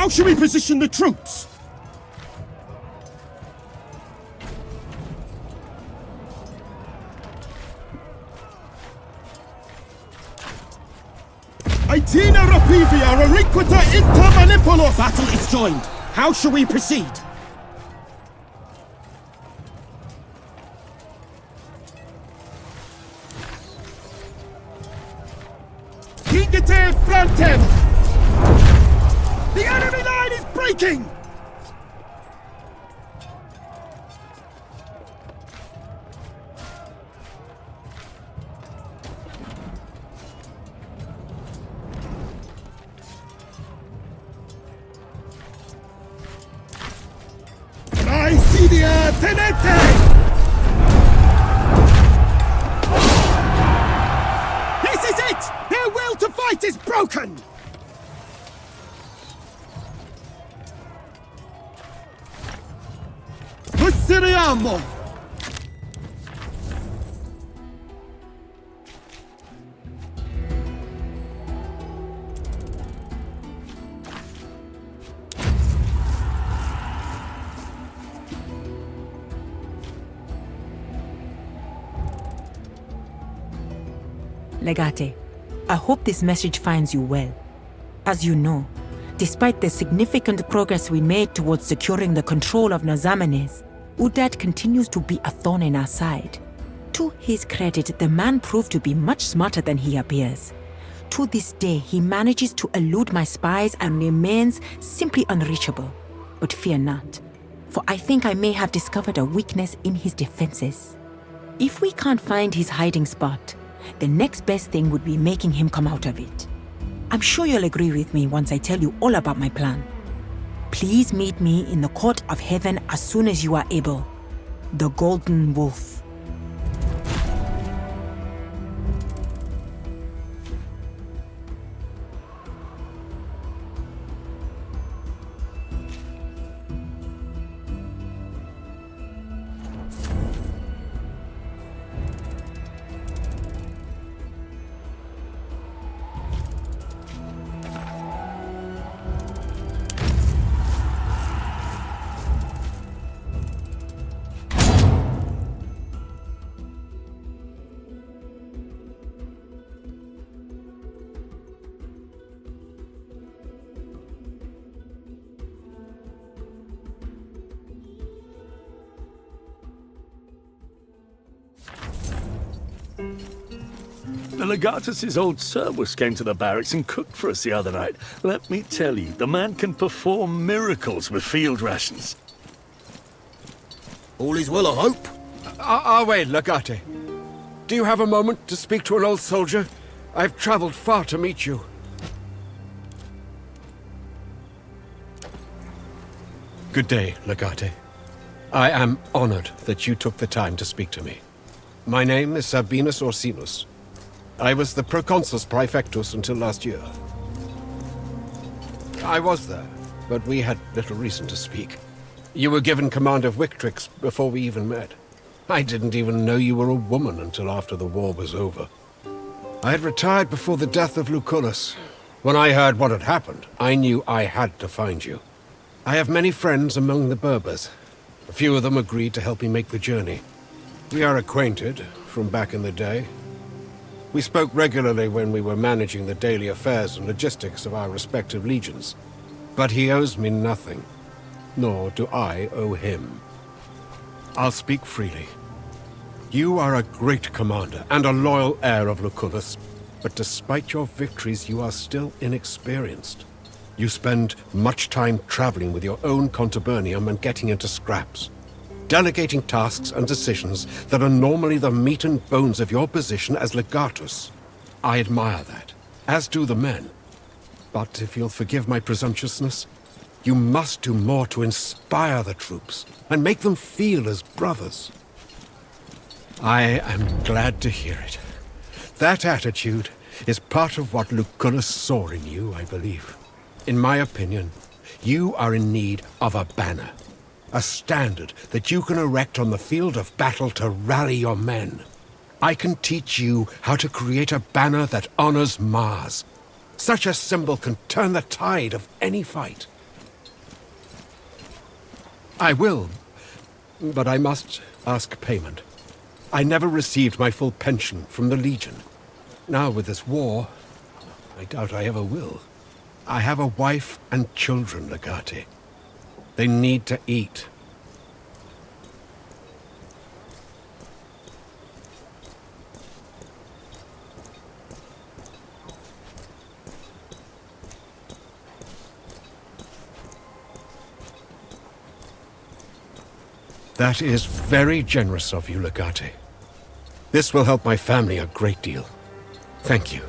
How should we position the troops? Aetina Rapivia Reliquita Inter Manipulos! Battle is joined. How shall we proceed? Higete Frontem! The enemy line is breaking! Praesidia Tenete! This is it! Their will to fight is broken! Prosseriamo! Legate, I hope this message finds you well. As you know, despite the significant progress we made towards securing the control of Nazamenes, Udad continues to be a thorn in our side. To his credit, the man proved to be much smarter than he appears. To this day, he manages to elude my spies and remains simply unreachable. But fear not, for I think I may have discovered a weakness in his defenses. If we can't find his hiding spot, the next best thing would be making him come out of it. I'm sure you'll agree with me once I tell you all about my plan. Please meet me in the court of heaven as soon as you are able. The Golden Wolf. The Legatus' old servus came to the barracks and cooked for us the other night. Let me tell you, the man can perform miracles with field rations. All is well, I hope. Wait, Legate. Do you have a moment to speak to an old soldier? I've traveled far to meet you. Good day, Legate. I am honored that you took the time to speak to me. My name is Sabinus Orsinus. I was the Proconsus Praefectus until last year. I was there, but we had little reason to speak. You were given command of Victrix before we even met. I didn't even know you were a woman until after the war was over. I had retired before the death of Lucullus. When I heard what had happened, I knew I had to find you. I have many friends among the Berbers. A few of them agreed to help me make the journey. We are acquainted from back in the day. We spoke regularly when we were managing the daily affairs and logistics of our respective legions. But he owes me nothing, nor do I owe him. I'll speak freely. You are a great commander and a loyal heir of Lucullus, but despite your victories, you are still inexperienced. You spend much time traveling with your own contubernium and getting into scraps, delegating tasks and decisions that are normally the meat and bones of your position as legatus. I admire that, as do the men. But if you'll forgive my presumptuousness, you must do more to inspire the troops and make them feel as brothers. I am glad to hear it. That attitude is part of what Lucullus saw in you, I believe. In my opinion, you are in need of a banner. A standard that you can erect on the field of battle to rally your men. I can teach you how to create a banner that honors Mars. Such a symbol can turn the tide of any fight. I will, but I must ask payment. I never received my full pension from the Legion. Now with this war, I doubt I ever will. I have a wife and children, Legati. They need to eat. That is very generous of you, Legati. This will help my family a great deal. Thank you.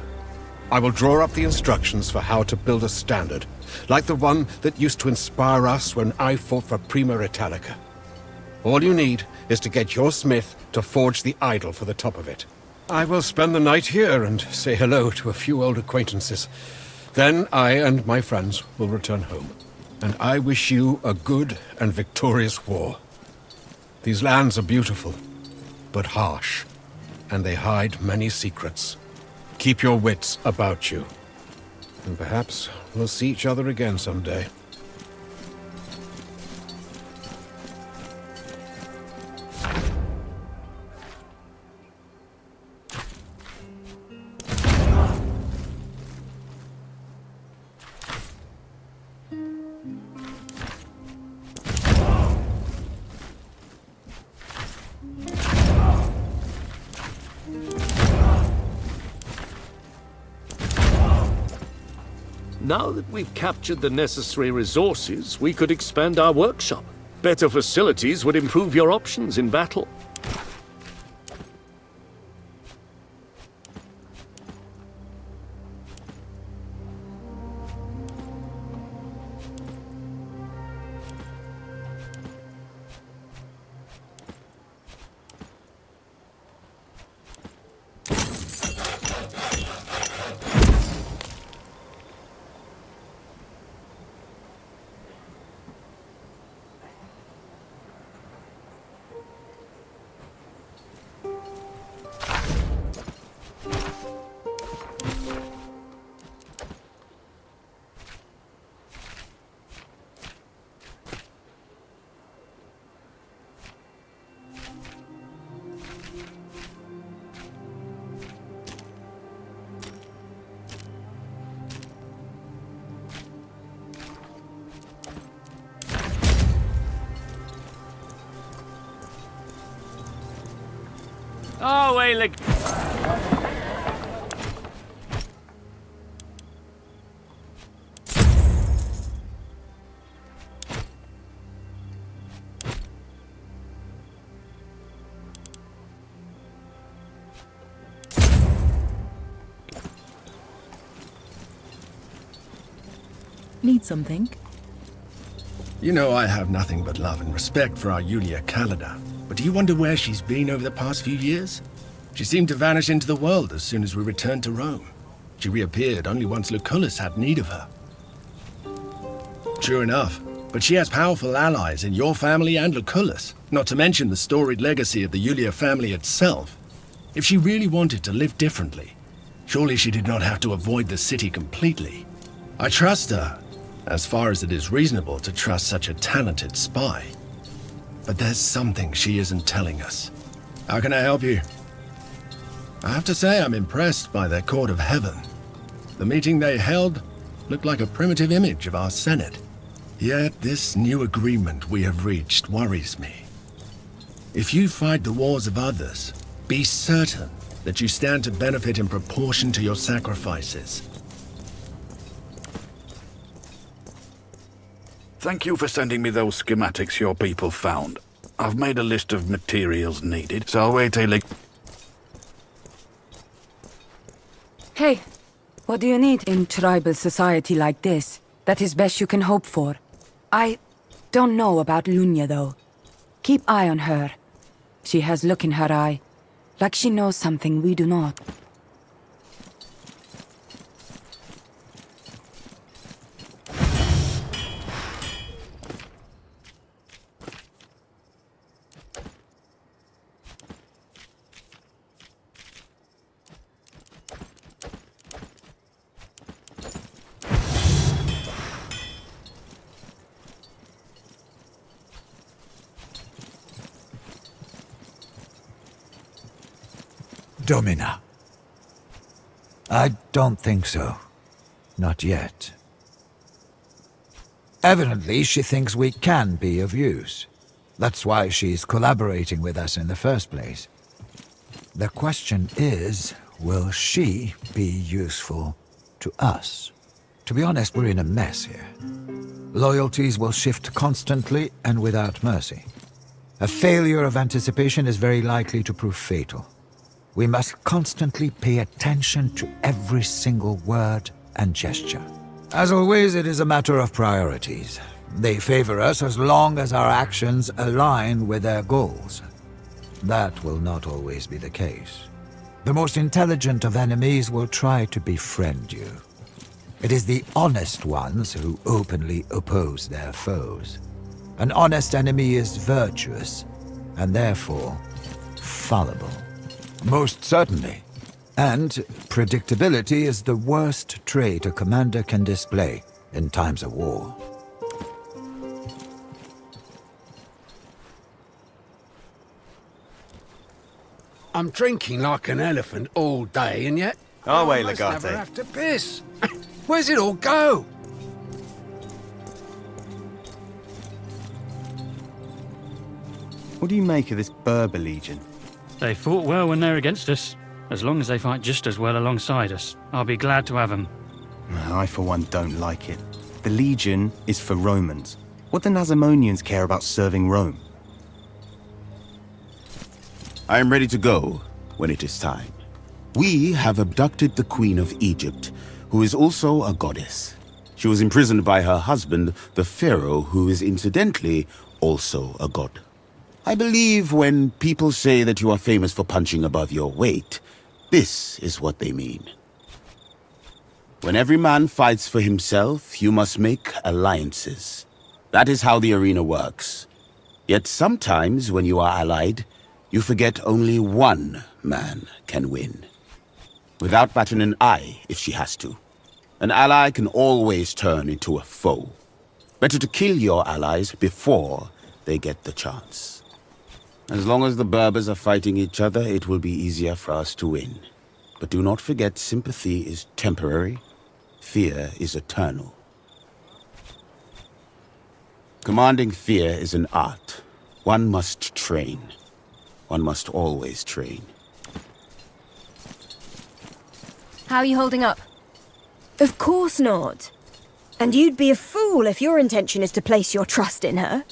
I will draw up the instructions for how to build a standard, like the one that used to inspire us when I fought for Prima Italica. All you need is to get your smith to forge the idol for the top of it. I will spend the night here and say hello to a few old acquaintances. Then I and my friends will return home. And I wish you a good and victorious war. These lands are beautiful, but harsh, and they hide many secrets. Keep your wits about you, and perhaps we'll see each other again someday. Now that we've captured the necessary resources, we could expand our workshop. Better facilities would improve your options in battle. Oh, wait, like... Need something? You know I have nothing but love and respect for our Yulia Kalida. But do you wonder where she's been over the past few years? She seemed to vanish into the world as soon as we returned to Rome. She reappeared only once Lucullus had need of her. True enough, but she has powerful allies in your family and Lucullus, not to mention the storied legacy of the Yulia family itself. If she really wanted to live differently, surely she did not have to avoid the city completely. I trust her, as far as it is reasonable to trust such a talented spy. But there's something she isn't telling us. How can I help you? I have to say I'm impressed by their court of heaven. The meeting they held looked like a primitive image of our Senate. Yet this new agreement we have reached worries me. If you fight the wars of others, be certain that you stand to benefit in proportion to your sacrifices. Thank you for sending me those schematics your people found. I've made a list of materials needed, so I'll wait till Hey, what do you need in tribal society like this? That is best you can hope for. I don't know about Lunya, though. Keep eye on her. She has look in her eye, like she knows something we do not. Domina? I don't think so. Not yet. Evidently, she thinks we can be of use. That's why she's collaborating with us in the first place. The question is, will she be useful to us? To be honest, we're in a mess here. Loyalties will shift constantly and without mercy. A failure of anticipation is very likely to prove fatal. We must constantly pay attention to every single word and gesture. As always, it is a matter of priorities. They favor us as long as our actions align with their goals. That will not always be the case. The most intelligent of enemies will try to befriend you. It is the honest ones who openly oppose their foes. An honest enemy is virtuous, and therefore fallible. Most certainly. And predictability is the worst trait a commander can display in times of war. I'm drinking like an elephant all day, and yet Our way, I almost Legate. never have to piss. Where's it all go? What do you make of this Berber Legion? They fought well when they're against us. As long as they fight just as well alongside us, I'll be glad to have them. I, for one, don't like it. The Legion is for Romans. What do Nazamonians care about serving Rome? I am ready to go when it is time. We have abducted the Queen of Egypt, who is also a goddess. She was imprisoned by her husband, the Pharaoh, who is incidentally also a god. I believe when people say that you are famous for punching above your weight, this is what they mean. When every man fights for himself, you must make alliances. That is how the arena works. Yet sometimes when you are allied, you forget only one man can win. Without batting an eye if she has to. An ally can always turn into a foe. Better to kill your allies before they get the chance. As long as the Berbers are fighting each other, it will be easier for us to win. But do not forget, sympathy is temporary, fear is eternal. Commanding fear is an art. One must train. One must always train. How are you holding up? Of course not. And you'd be a fool if your intention is to place your trust in her.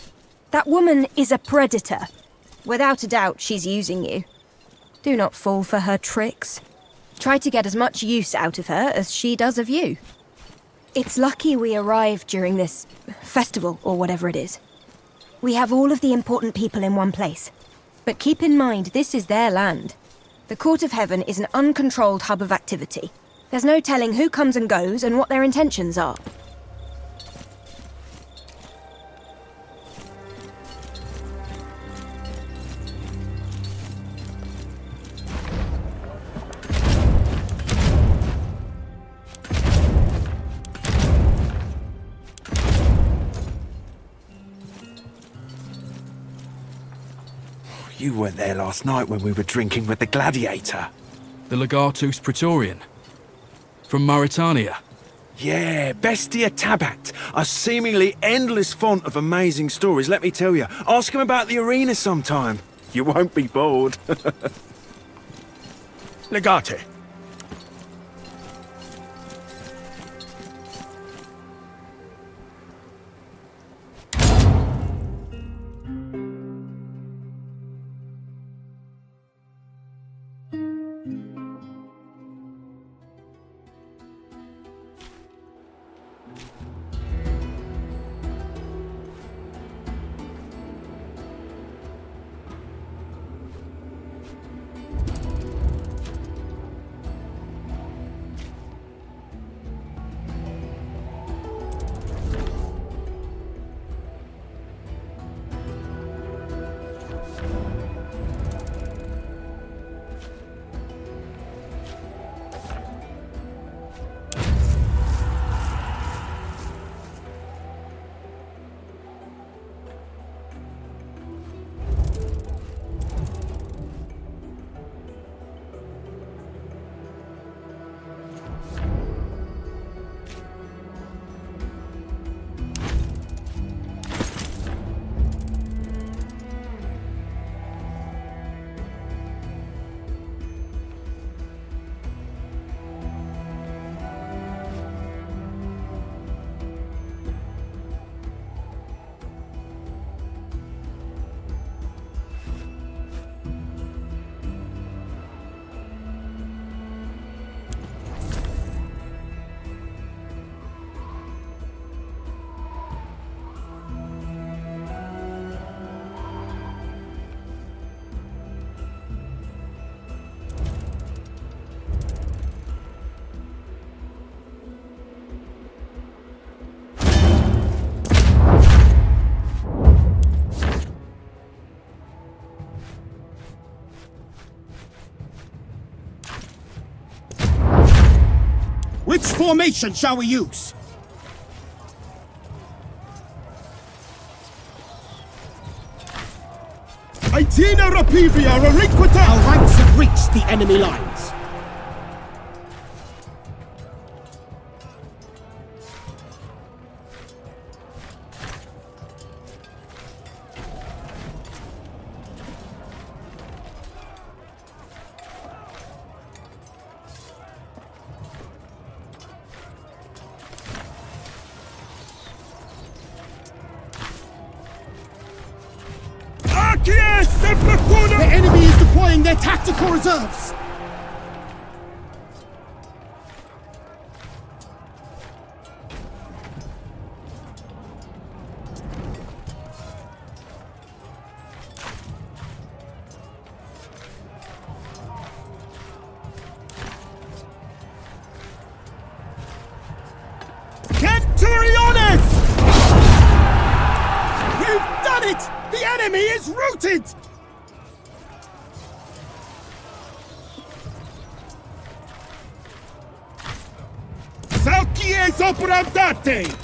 That woman is a predator. Without a doubt, she's using you. Do not fall for her tricks. Try to get as much use out of her as she does of you. It's lucky we arrived during this festival, or whatever it is. We have all of the important people in one place. But keep in mind, this is their land. The Court of Heaven is an uncontrolled hub of activity. There's no telling who comes and goes and what their intentions are. You weren't there last night when we were drinking with the gladiator. The Legatus Praetorian. From Mauritania. Yeah, Bestia Tabat. A seemingly endless font of amazing stories, let me tell you. Ask him about the arena sometime. You won't be bored. Legate. Which formation shall we use? Aetina Rapivia Reliquita! Our ranks have reached the enemy lines. The enemy is deploying their tactical reserves! Centuriones! We've done it! The enemy is routed! Salcies operandate!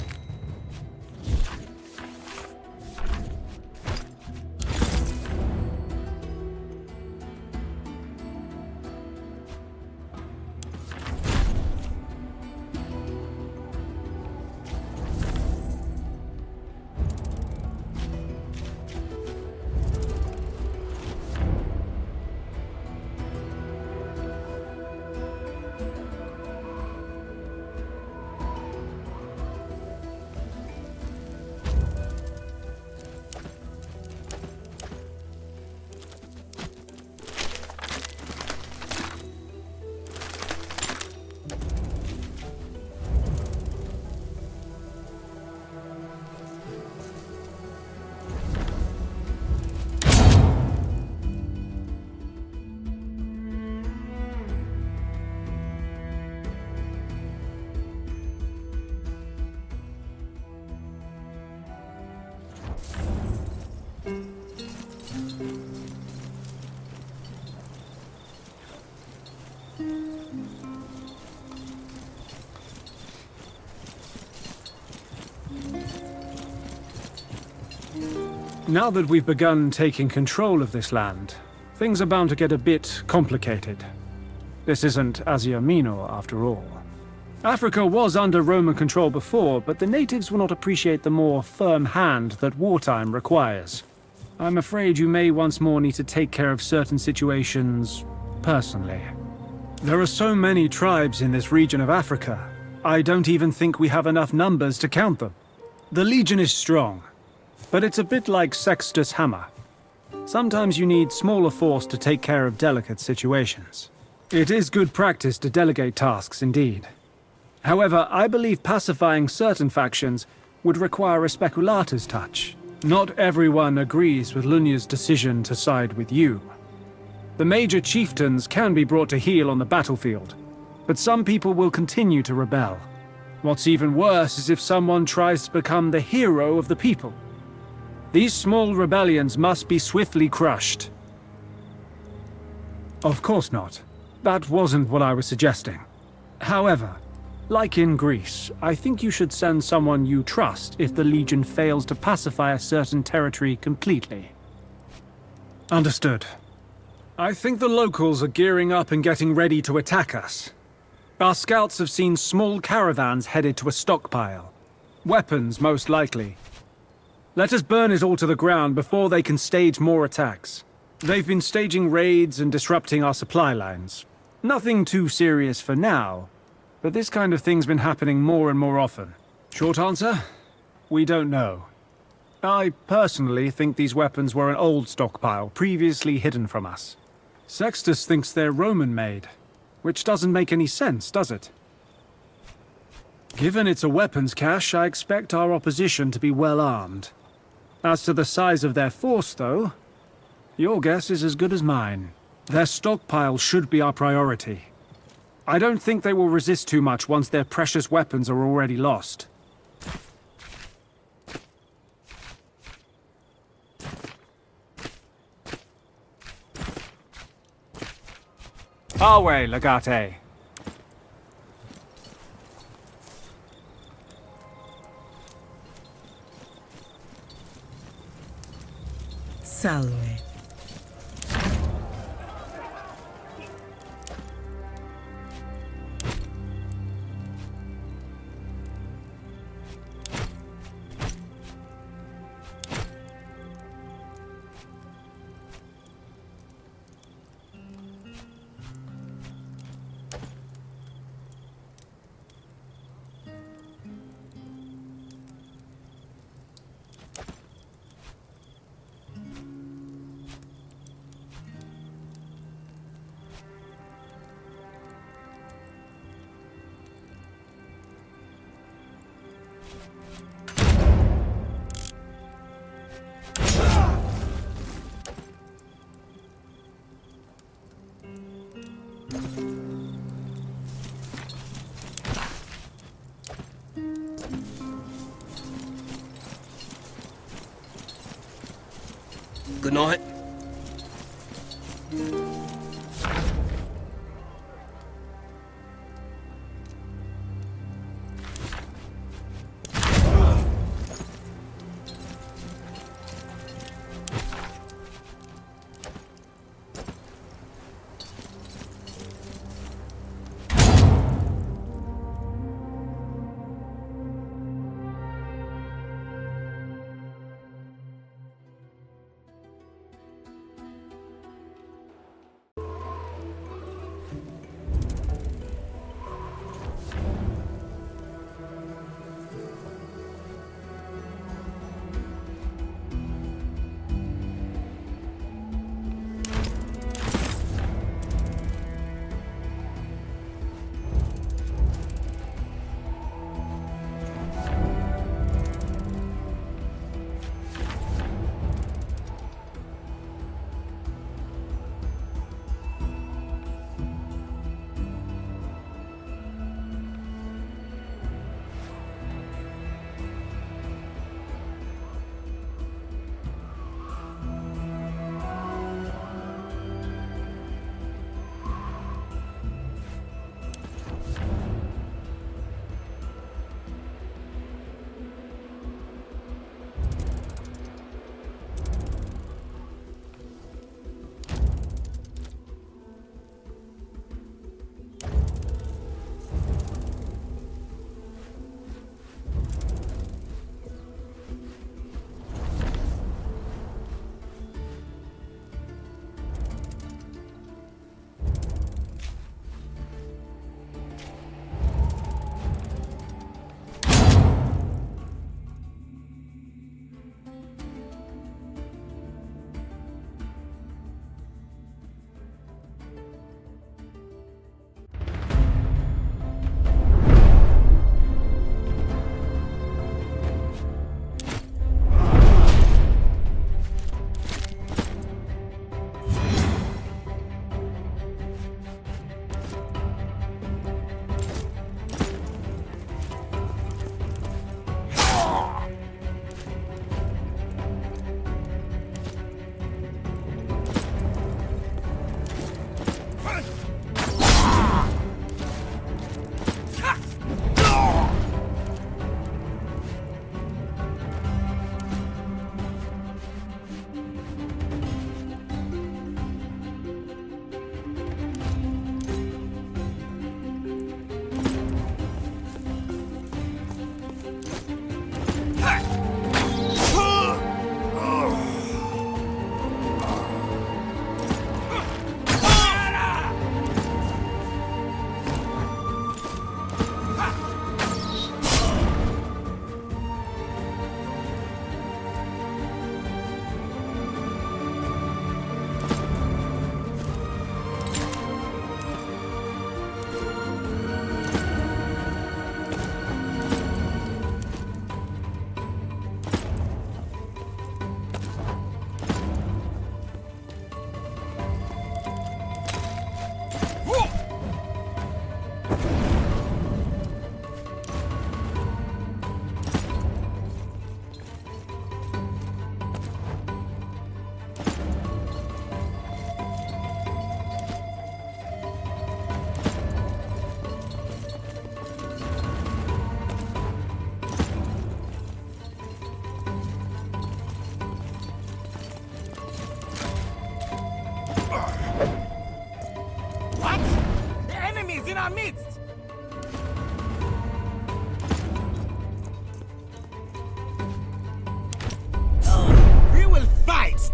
Now that we've begun taking control of this land, things are bound to get a bit complicated. This isn't Asia Minor, after all. Africa was under Roman control before, but the natives will not appreciate the more firm hand that wartime requires. I'm afraid you may once more need to take care of certain situations personally. There are so many tribes in this region of Africa, I don't even think we have enough numbers to count them. The Legion is strong, but it's a bit like Sextus' hammer. Sometimes you need smaller force to take care of delicate situations. It is good practice to delegate tasks, indeed. However, I believe pacifying certain factions would require a speculator's touch. Not everyone agrees with Lunya's decision to side with you. The major chieftains can be brought to heel on the battlefield, but some people will continue to rebel. What's even worse is if someone tries to become the hero of the people. These small rebellions must be swiftly crushed. Of course not. That wasn't what I was suggesting. However, like in Greece, I think you should send someone you trust if the Legion fails to pacify a certain territory completely. Understood. I think the locals are gearing up and getting ready to attack us. Our scouts have seen small caravans headed to a stockpile. Weapons, most likely. Let us burn it all to the ground before they can stage more attacks. They've been staging raids and disrupting our supply lines. Nothing too serious for now, but this kind of thing's been happening more and more often. Short answer? We don't know. I personally think these weapons were an old stockpile, previously hidden from us. Sextus thinks they're Roman-made, which doesn't make any sense, does it? Given it's a weapons cache, I expect our opposition to be well armed. As to the size of their force, though, your guess is as good as mine. Their stockpile should be our priority. I don't think they will resist too much once their precious weapons are already lost. Our way, Legate. Salve. Good night.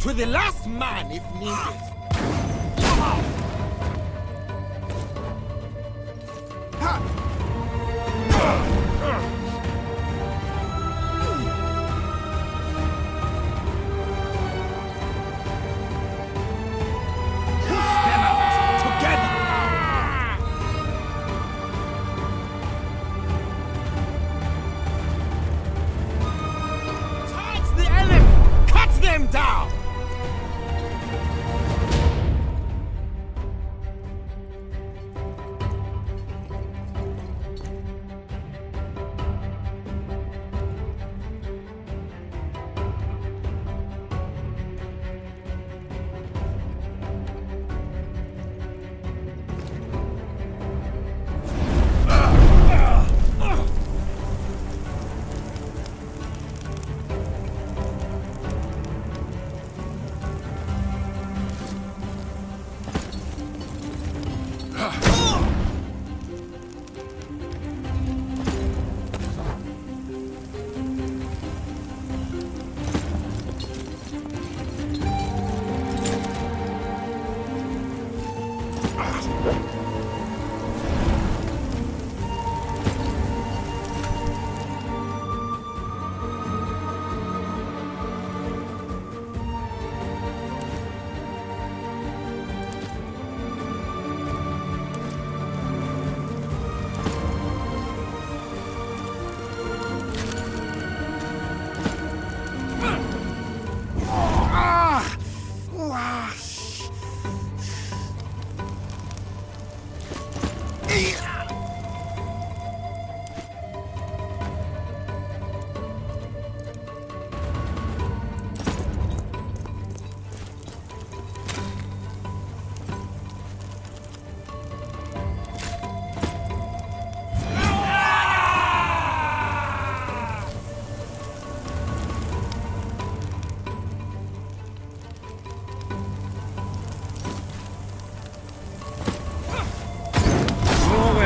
To the last man if needed. Down!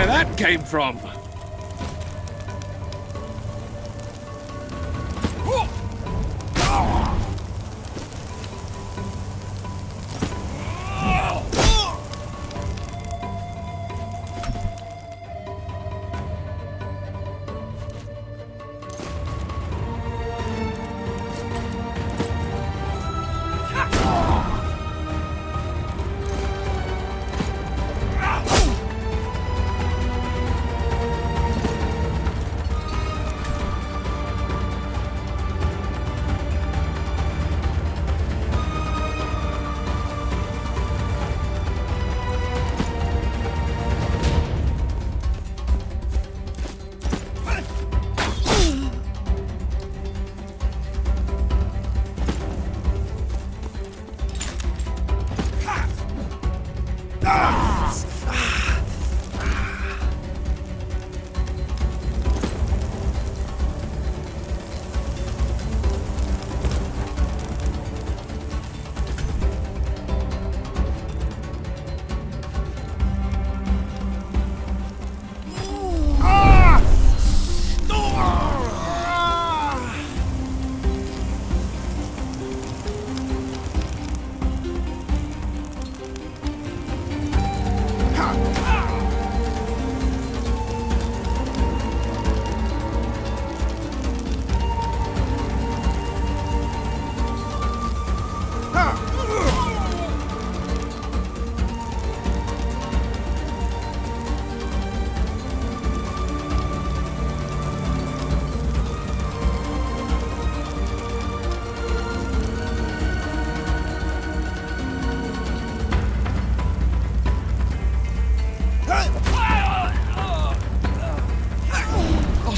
That came from.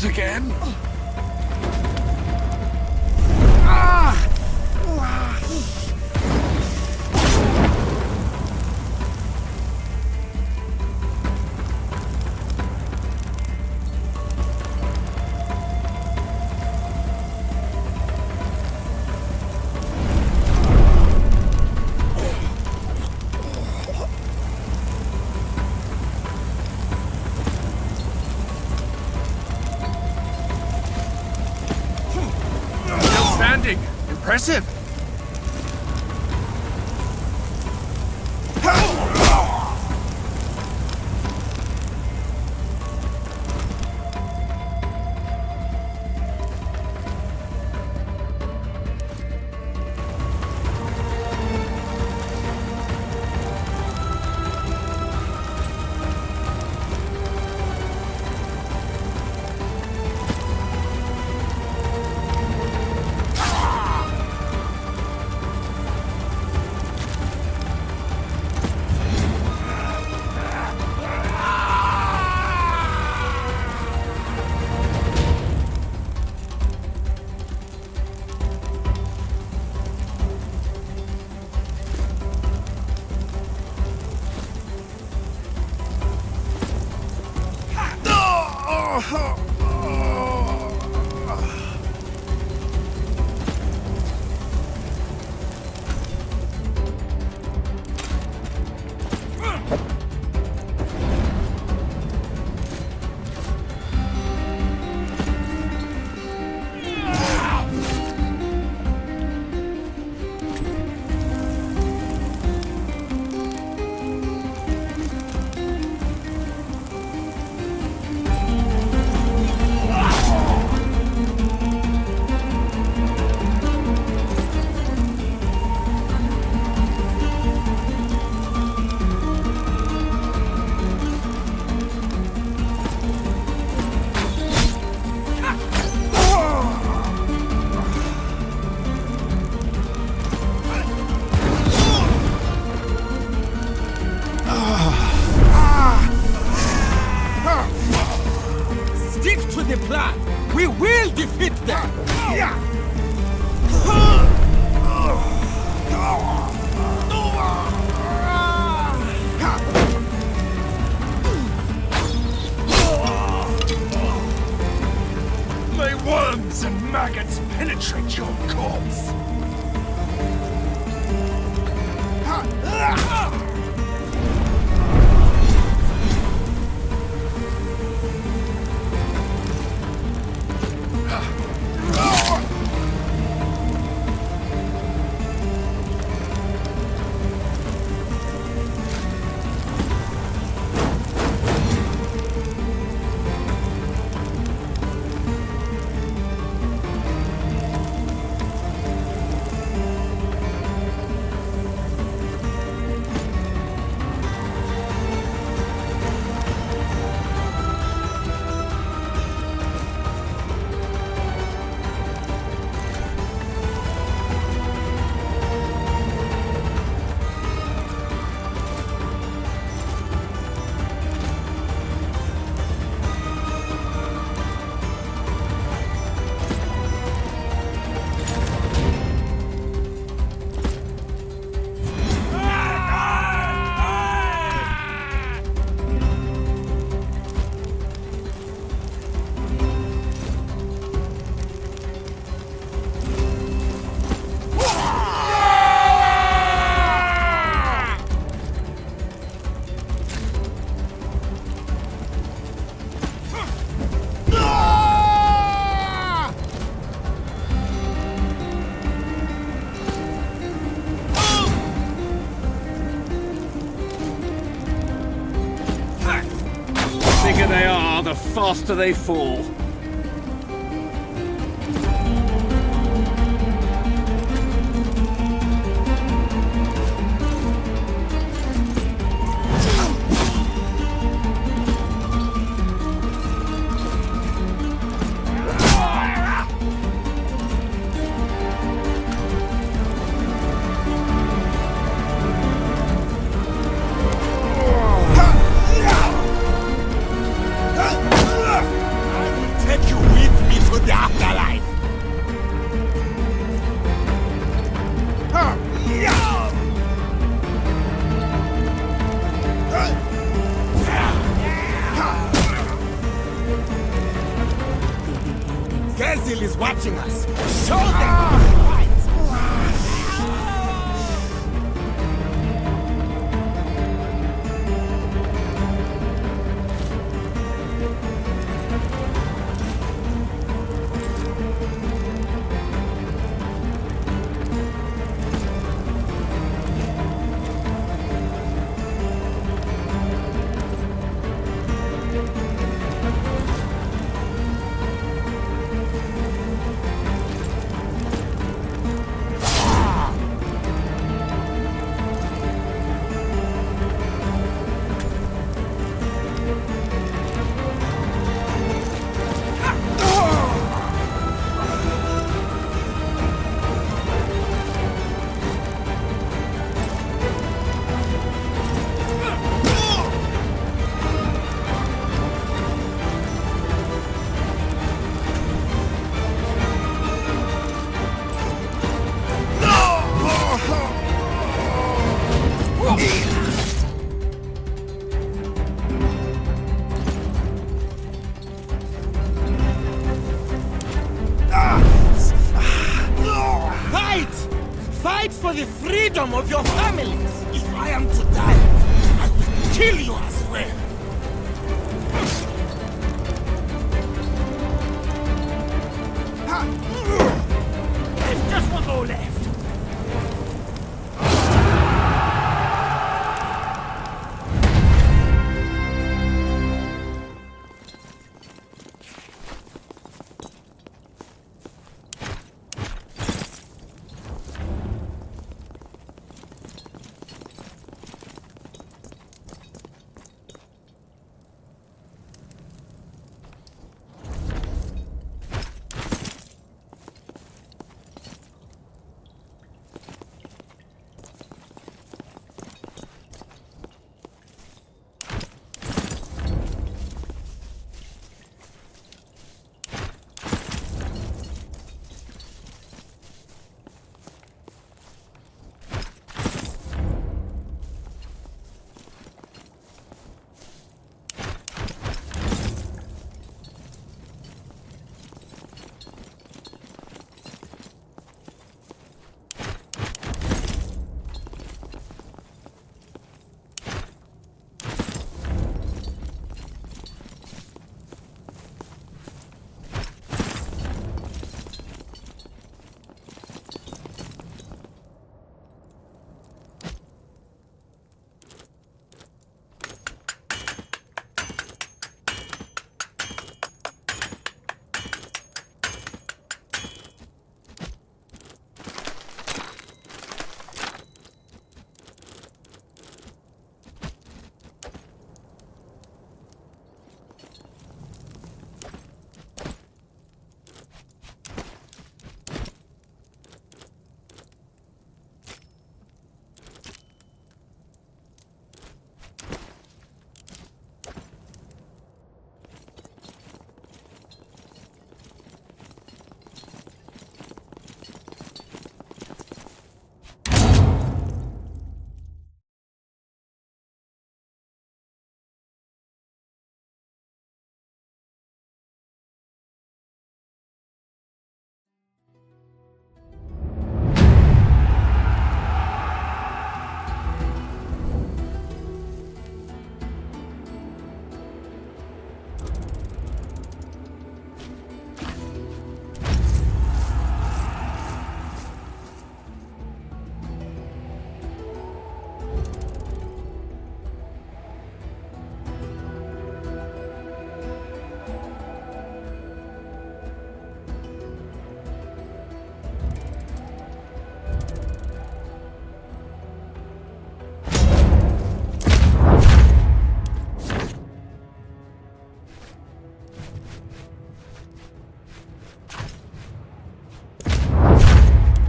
Again? Impressive. Stick to the plan. We will defeat them. May worms and maggots penetrate your corpse. The bigger they are, the faster they fall. Gezil is watching us. Show them! for the freedom of your families. If I am to die, I will kill you as well. There's just one more left.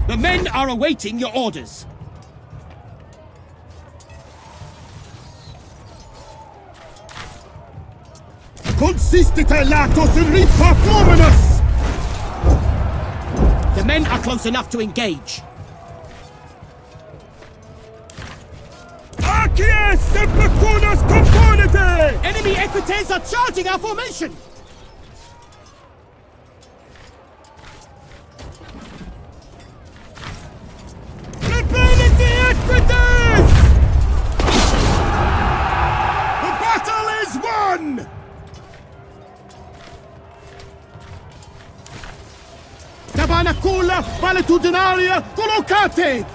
The men are awaiting your orders. Consistite latos in performanus! The men are close enough to engage. Archies sempercunas componente! Enemy equites are charging our formation! Tabanacola valetudinaria collocate!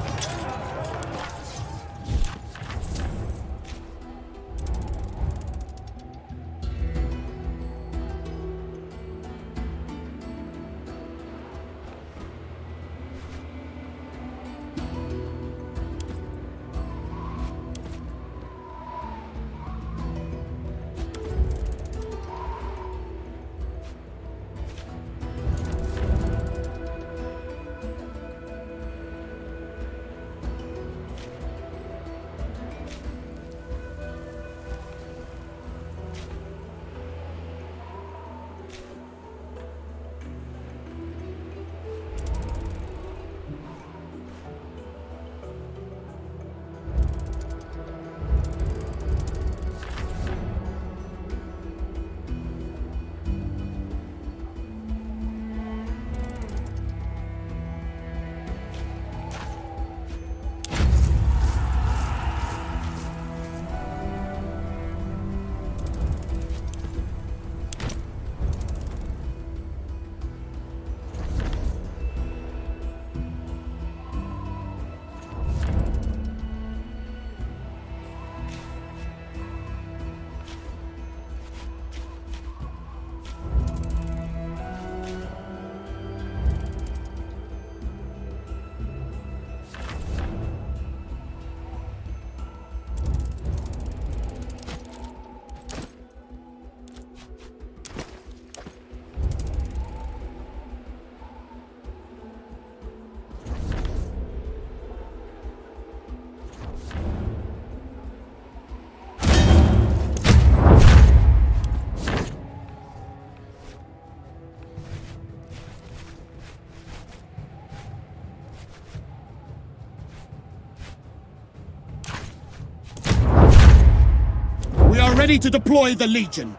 ready to deploy the Legion.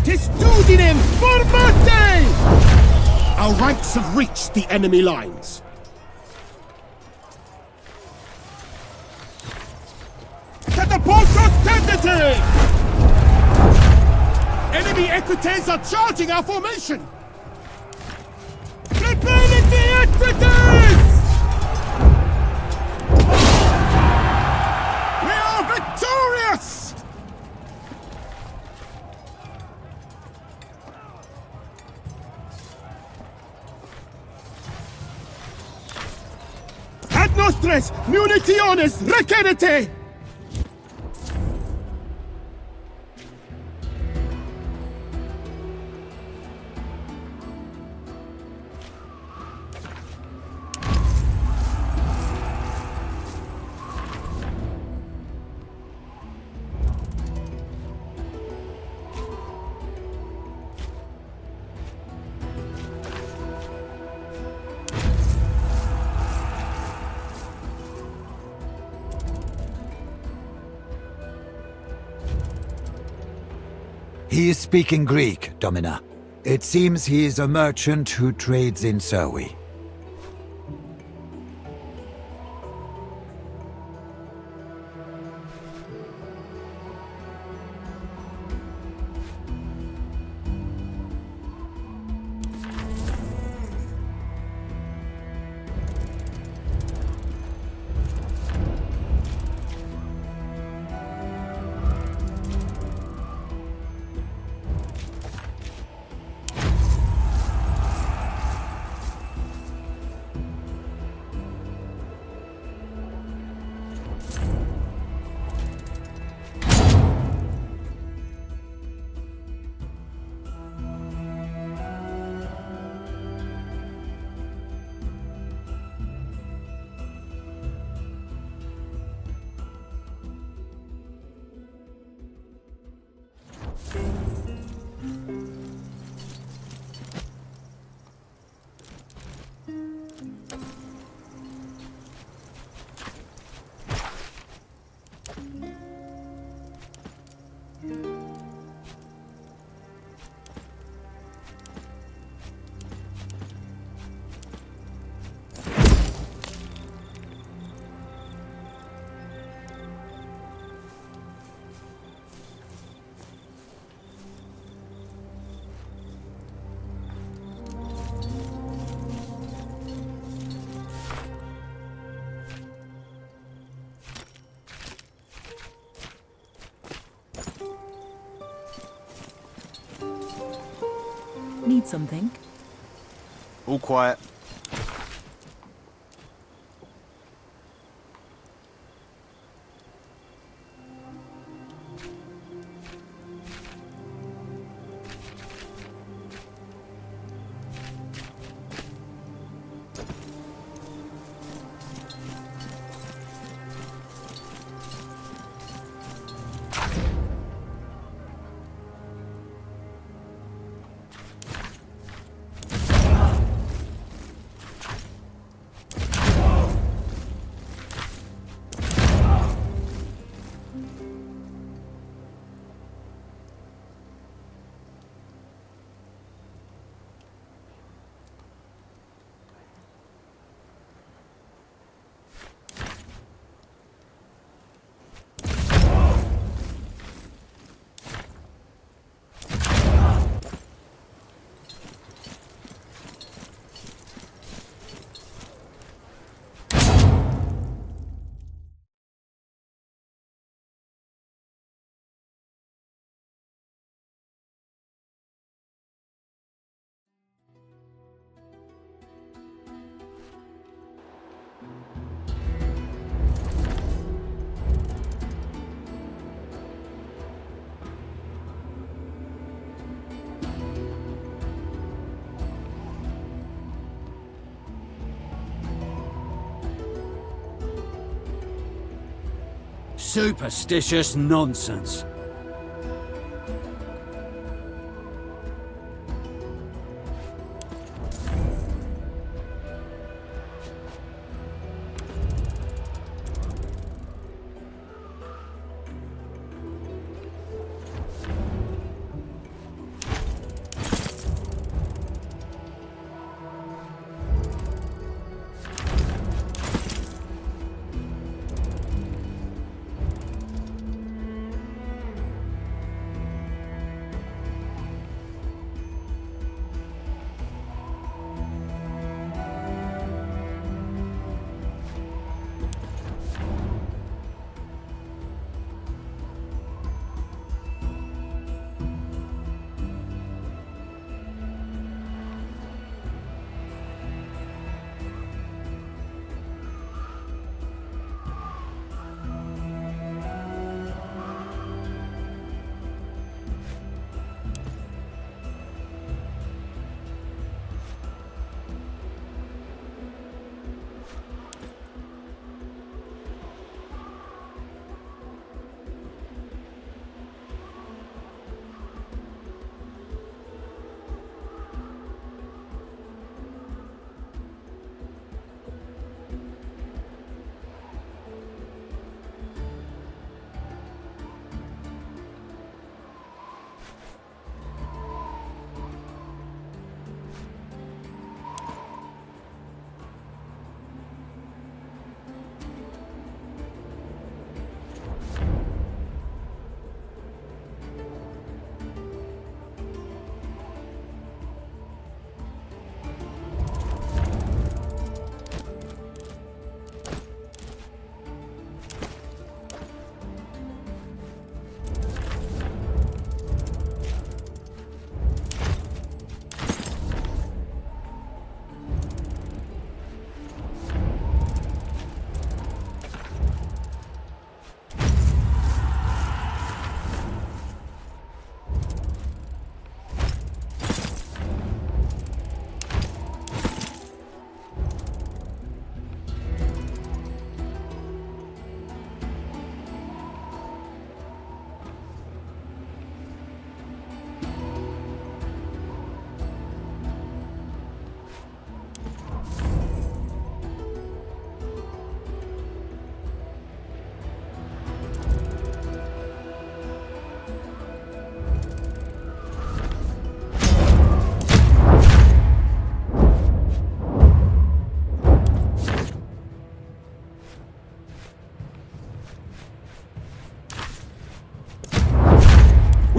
Testudinem formate! Our ranks have reached the enemy lines. Catapultos tendete! Enemy equites are charging our formation! Repellente equites! We are victorious! Ad nostres munitiones requerete! He is speaking Greek, Domina. It seems he is a merchant who trades in Surwey. Need something? All quiet. Superstitious nonsense.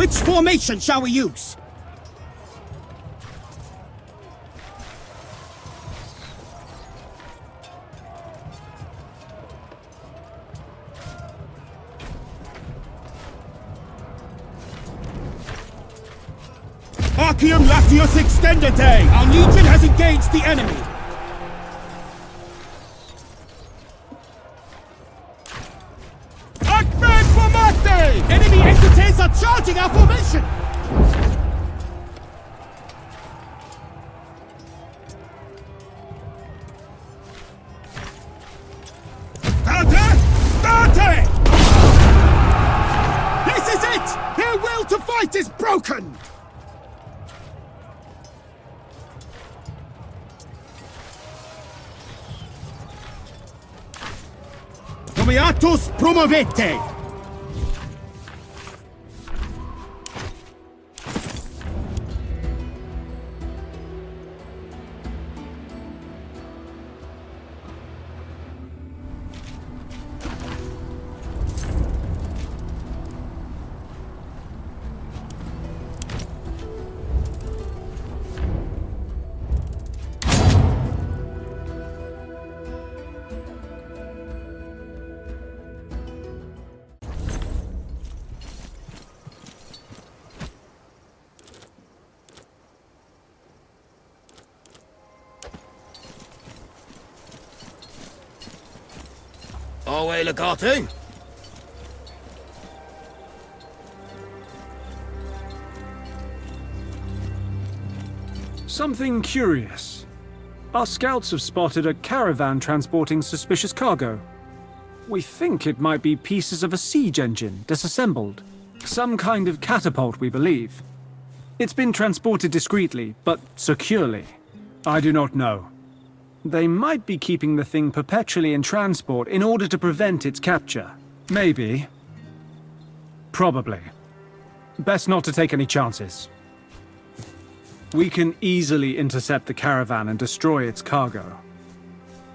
Which formation shall we use? Arceum Latius Extendite! Our legion has engaged the enemy! Akmed Formate! Enemy entities are charging our formation! Starte! This is it! Their will to fight is broken! Comiatus promovete! Away, Legate! Something curious. Our scouts have spotted a caravan transporting suspicious cargo. We think it might be pieces of a siege engine, disassembled. Some kind of catapult, we believe. It's been transported discreetly, but securely. I do not know. They might be keeping the thing perpetually in transport in order to prevent its capture. Maybe. Probably. Best not to take any chances. We can easily intercept the caravan and destroy its cargo.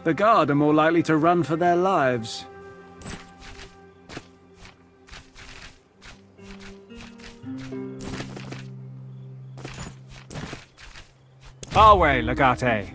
The guard are more likely to run for their lives. Our way, Legate.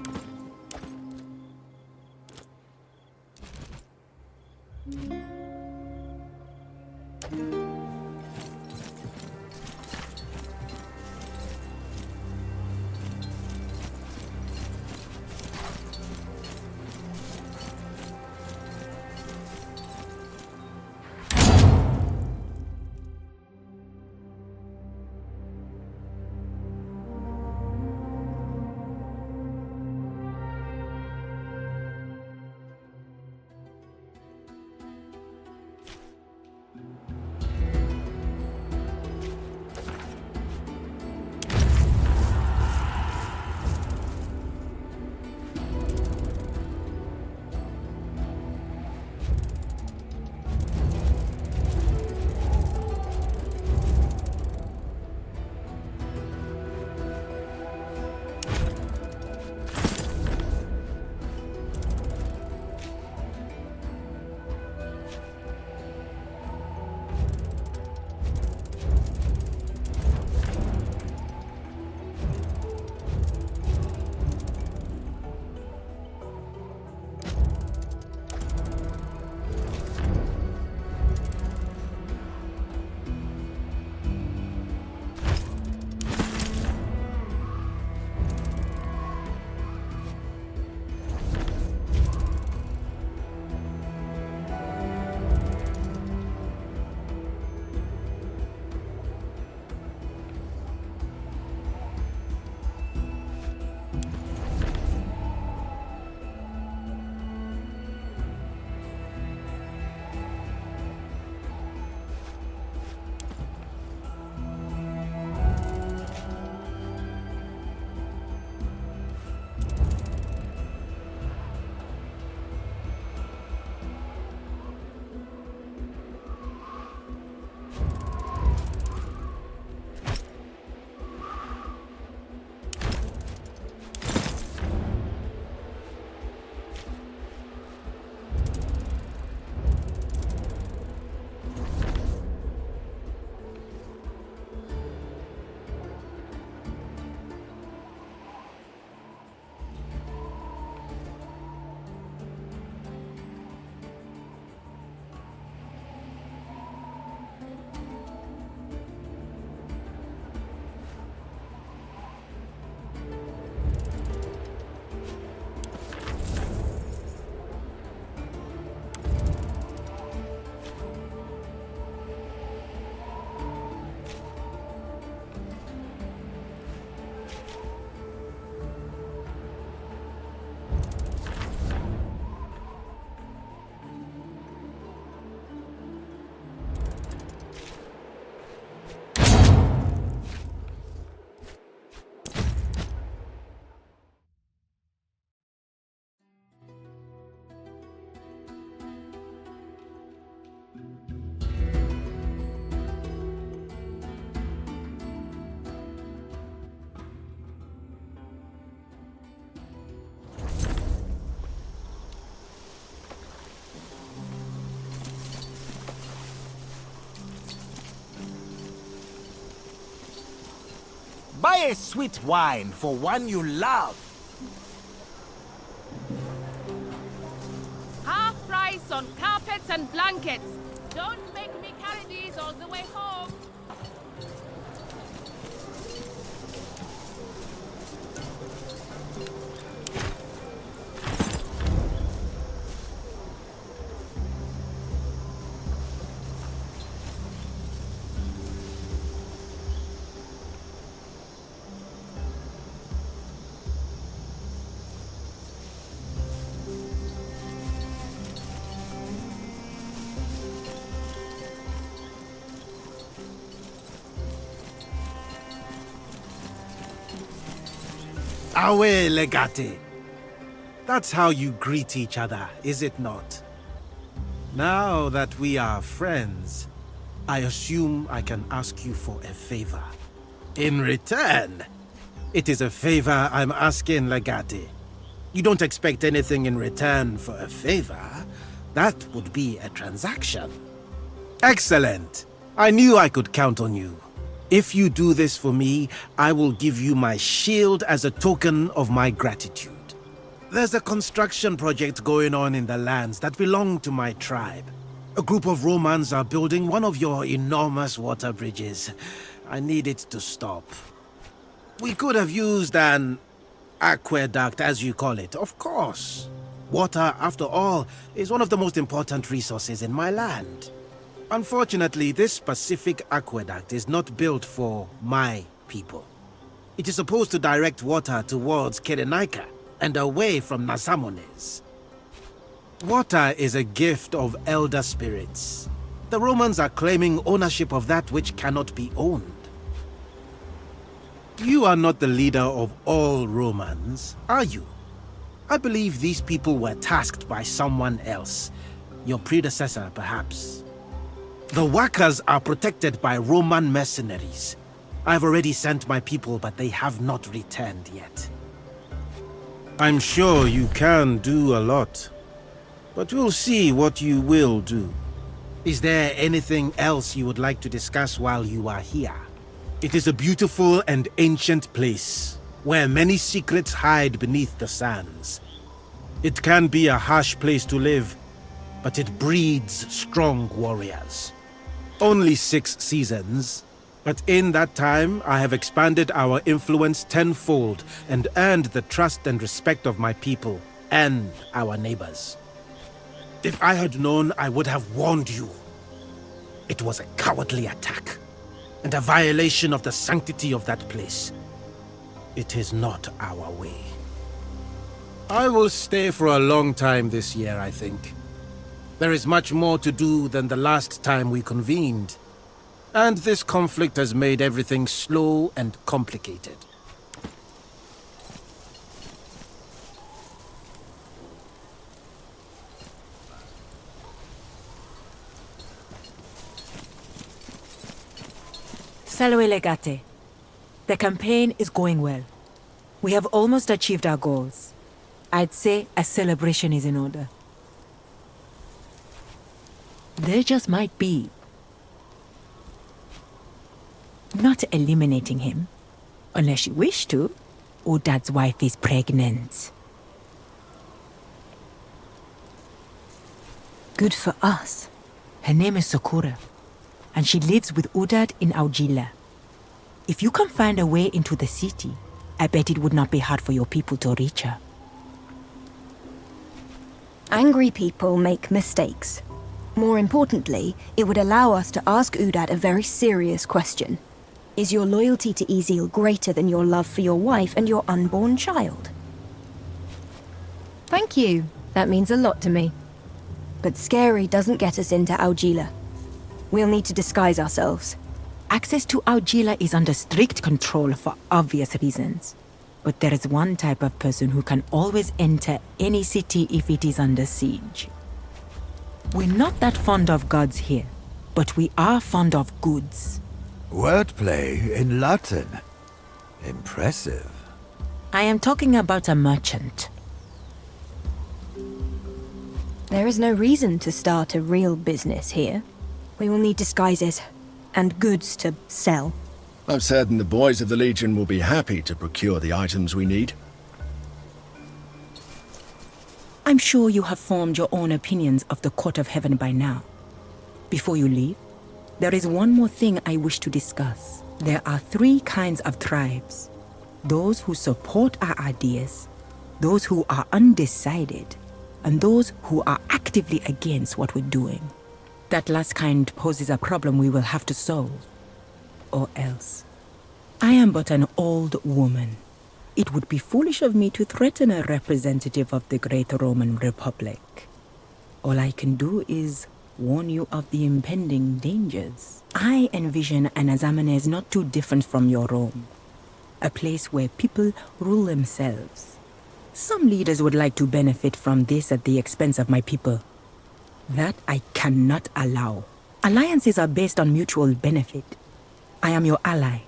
Buy a sweet wine for one you love. Half price on carpets and blankets. Don't make me carry these all the way home. Awe, Legate. That's how you greet each other, is it not? Now that we are friends, I assume I can ask you for a favor. In return, it is a favor I'm asking, Legate. You don't expect anything in return for a favor. That would be a transaction. Excellent. I knew I could count on you. If you do this for me, I will give you my shield as a token of my gratitude. There's a construction project going on in the lands that belong to my tribe. A group of Romans are building one of your enormous water bridges. I need it to stop. We could have used an aqueduct, as you call it, of course. Water, after all, is one of the most important resources in my land. Unfortunately, this specific aqueduct is not built for my people. It is supposed to direct water towards Cyrenaica and away from Nazamones. Water is a gift of elder spirits. The Romans are claiming ownership of that which cannot be owned. You are not the leader of all Romans, are you? I believe these people were tasked by someone else. Your predecessor, perhaps. The workers are protected by Roman mercenaries. I've already sent my people, but they have not returned yet. I'm sure you can do a lot, but we'll see what you will do. Is there anything else you would like to discuss while you are here? It is a beautiful and ancient place, where many secrets hide beneath the sands. It can be a harsh place to live, but it breeds strong warriors. Only 6 seasons, but in that time I have expanded our influence tenfold and earned the trust and respect of my people and our neighbors. If I had known, I would have warned you. It was a cowardly attack and a violation of the sanctity of that place. It is not our way. I will stay for a long time this year, I think. There is much more to do than the last time we convened. And this conflict has made everything slow and complicated. Salve Legate. The campaign is going well. We have almost achieved our goals. I'd say a celebration is in order. There just might be. Not eliminating him, unless you wish to. Udad's wife is pregnant. Good for us. Her name is Sakura, and she lives with Udad in Augila. If you can find a way into the city, I bet it would not be hard for your people to reach her. Angry people make mistakes. More importantly, it would allow us to ask Udad a very serious question. Is your loyalty to Ezil greater than your love for your wife and your unborn child? Thank you. That means a lot to me. But scary doesn't get us into Augila. We'll need to disguise ourselves. Access to Augila is under strict control for obvious reasons. But there is one type of person who can always enter any city if it is under siege. We're not that fond of gods here, but we are fond of goods. Wordplay in Latin. Impressive. I am talking about a merchant. There is no reason to start a real business here. We will need disguises and goods to sell. I'm certain the boys of the Legion will be happy to procure the items we need. I'm sure you have formed your own opinions of the Court of Heaven by now. Before you leave, there is one more thing I wish to discuss. There are 3 kinds of tribes. Those who support our ideas, those who are undecided, and those who are actively against what we're doing. That last kind poses a problem we will have to solve. Or else. I am but an old woman. It would be foolish of me to threaten a representative of the Great Roman Republic. All I can do is warn you of the impending dangers. I envision an Azamenes not too different from your Rome. A place where people rule themselves. Some leaders would like to benefit from this at the expense of my people. That I cannot allow. Alliances are based on mutual benefit. I am your ally.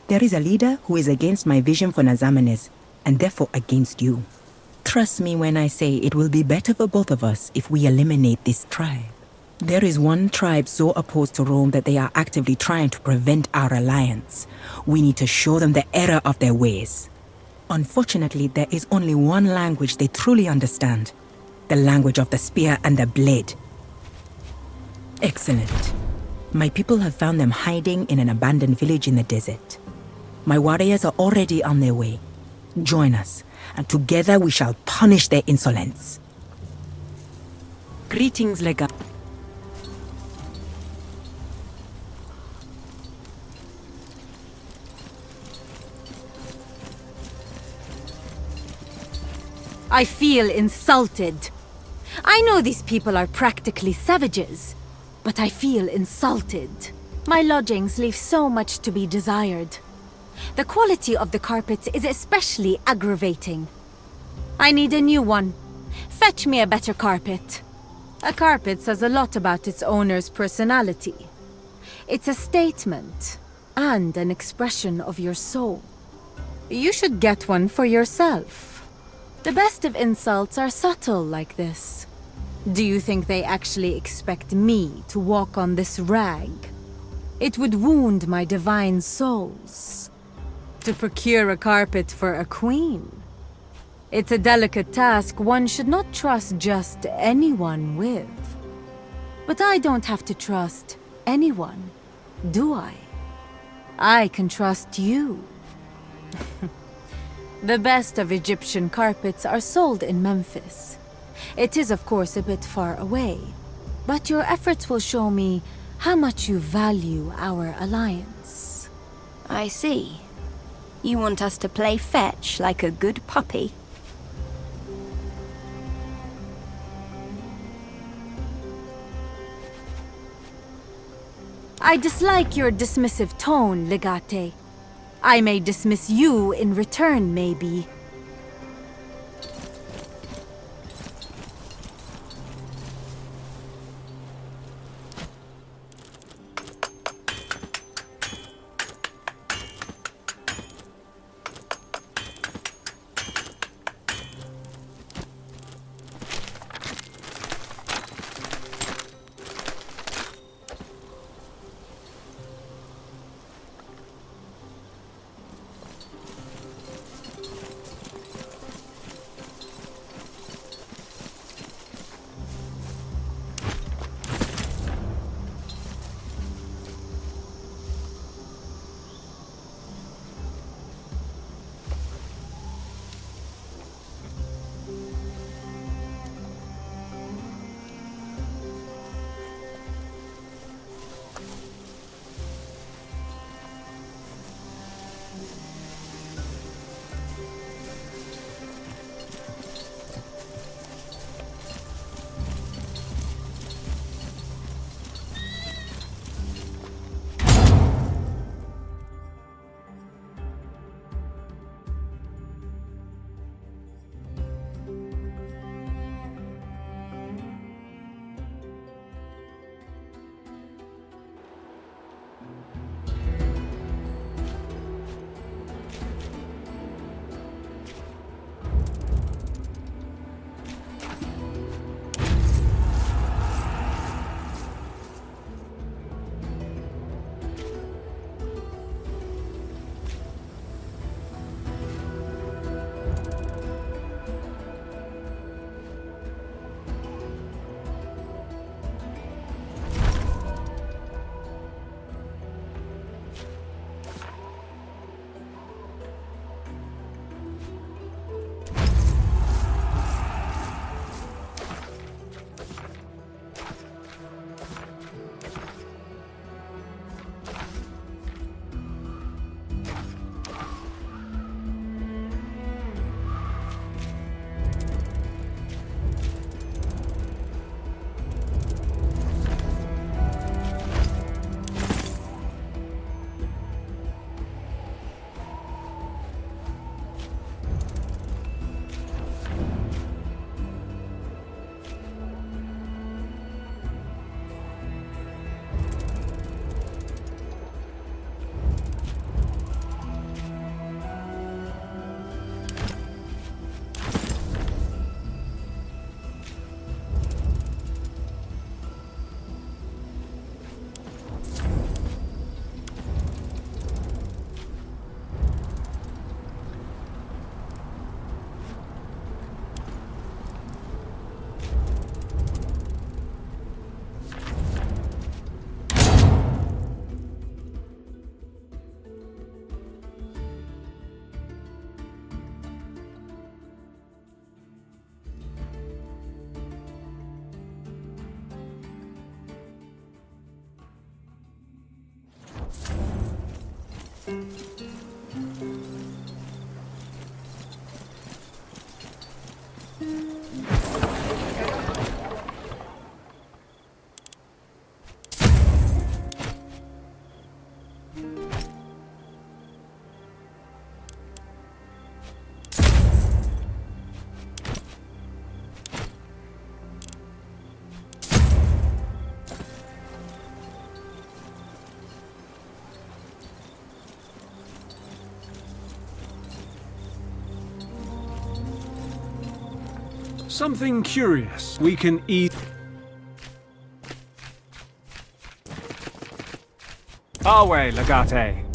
There is a leader who is against my vision for Nazamenes, and therefore against you. Trust me when I say it will be better for both of us if we eliminate this tribe. There is one tribe so opposed to Rome that they are actively trying to prevent our alliance. We need to show them the error of their ways. Unfortunately, there is only one language they truly understand. The language of the spear and the blade. Excellent. My people have found them hiding in an abandoned village in the desert. My warriors are already on their way. Join us, and together we shall punish their insolence. Greetings, Lega. I feel insulted. I know these people are practically savages, but I feel insulted. My lodgings leave so much to be desired. The quality of the carpets is especially aggravating. I need a new one. Fetch me a better carpet. A carpet says a lot about its owner's personality. It's a statement and an expression of your soul. You should get one for yourself. The best of insults are subtle like this. Do you think they actually expect me to walk on this rag? It would wound my divine souls. To procure a carpet for a queen. It's a delicate task one should not trust just anyone with. But I don't have to trust anyone, do I? I can trust you. The best of Egyptian carpets are sold in Memphis. It is, of course, a bit far away, but your efforts will show me how much you value our alliance. I see. You want us to play fetch like a good puppy? I dislike your dismissive tone, Legate. I may dismiss you in return, maybe. Something curious. We can eat... Our way, Legate.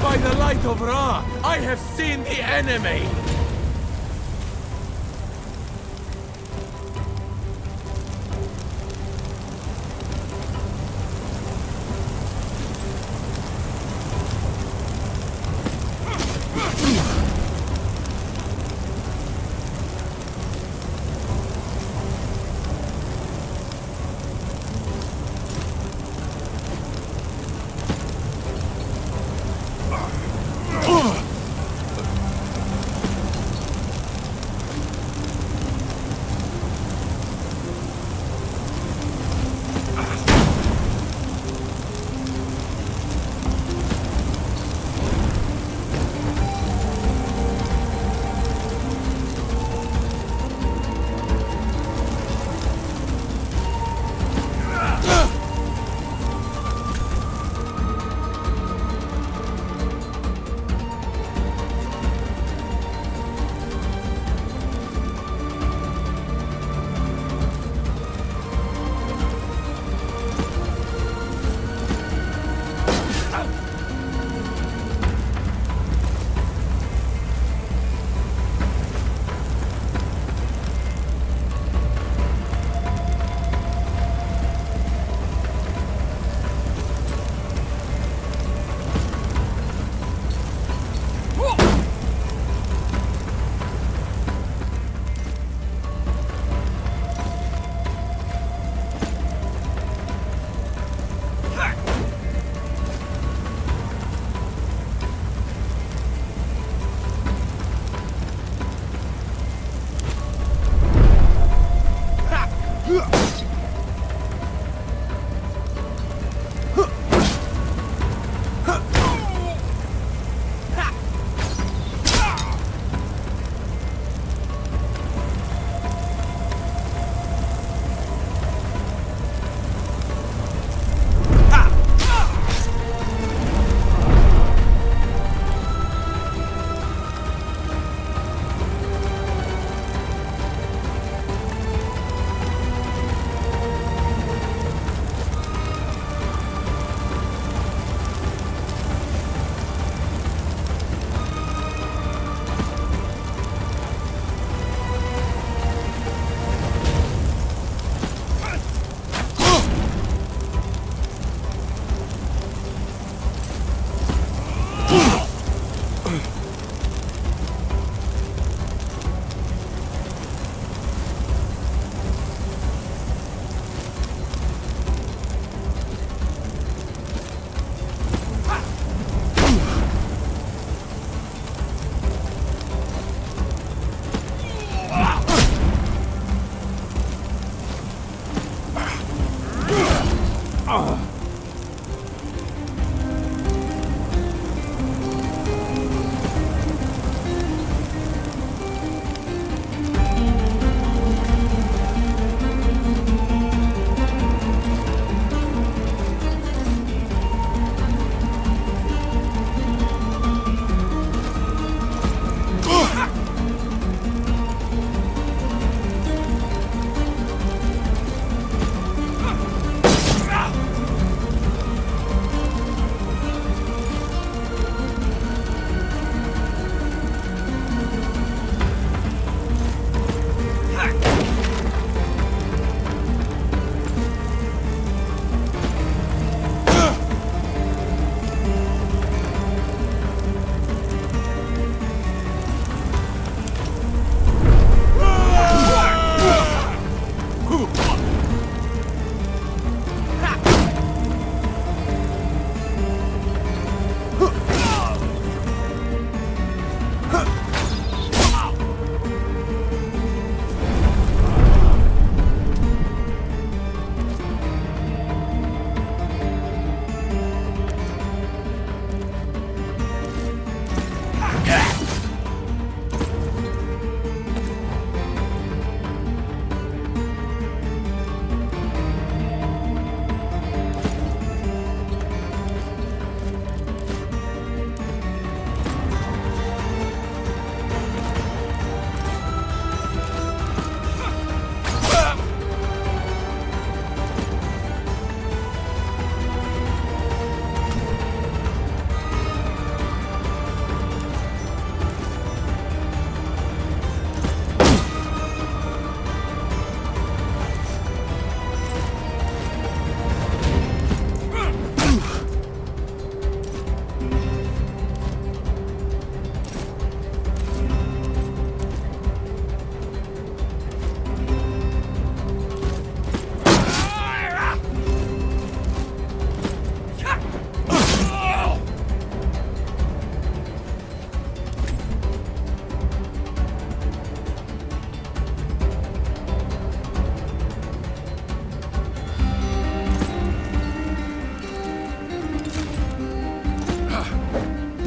By the light of Ra, I have seen the enemy!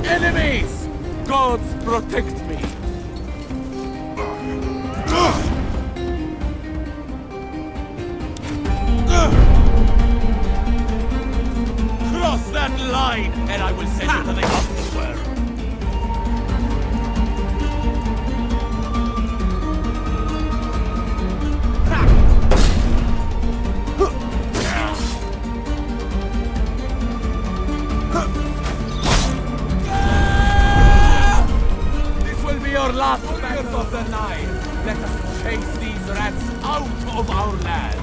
Enemies! Gods protect me! Cross that line, and I will send you to the underworld. This will be your last battle of the night. Let us chase these rats out of our land.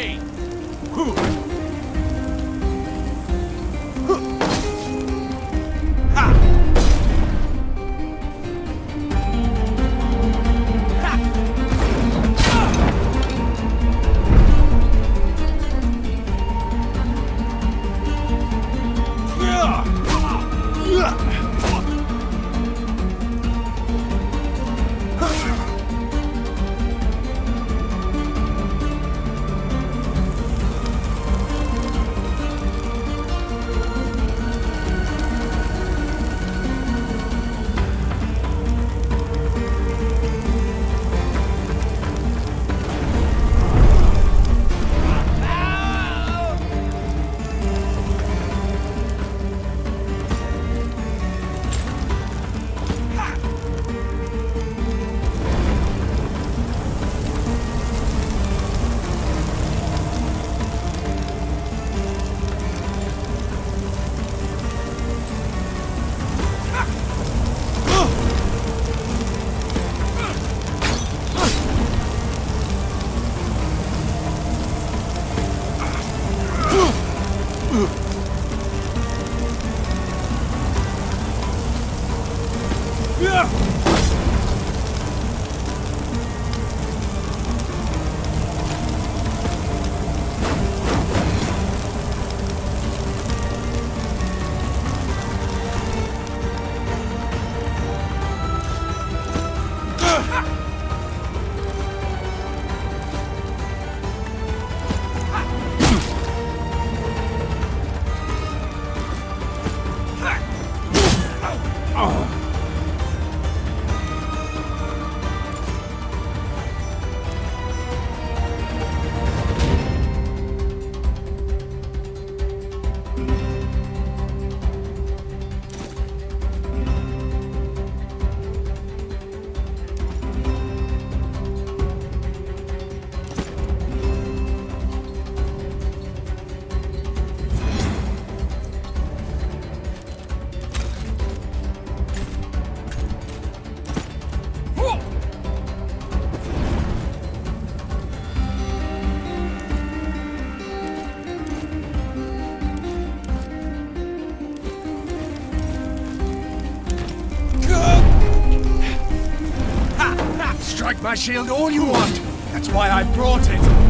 way! Strike my shield all you want. That's why I brought it.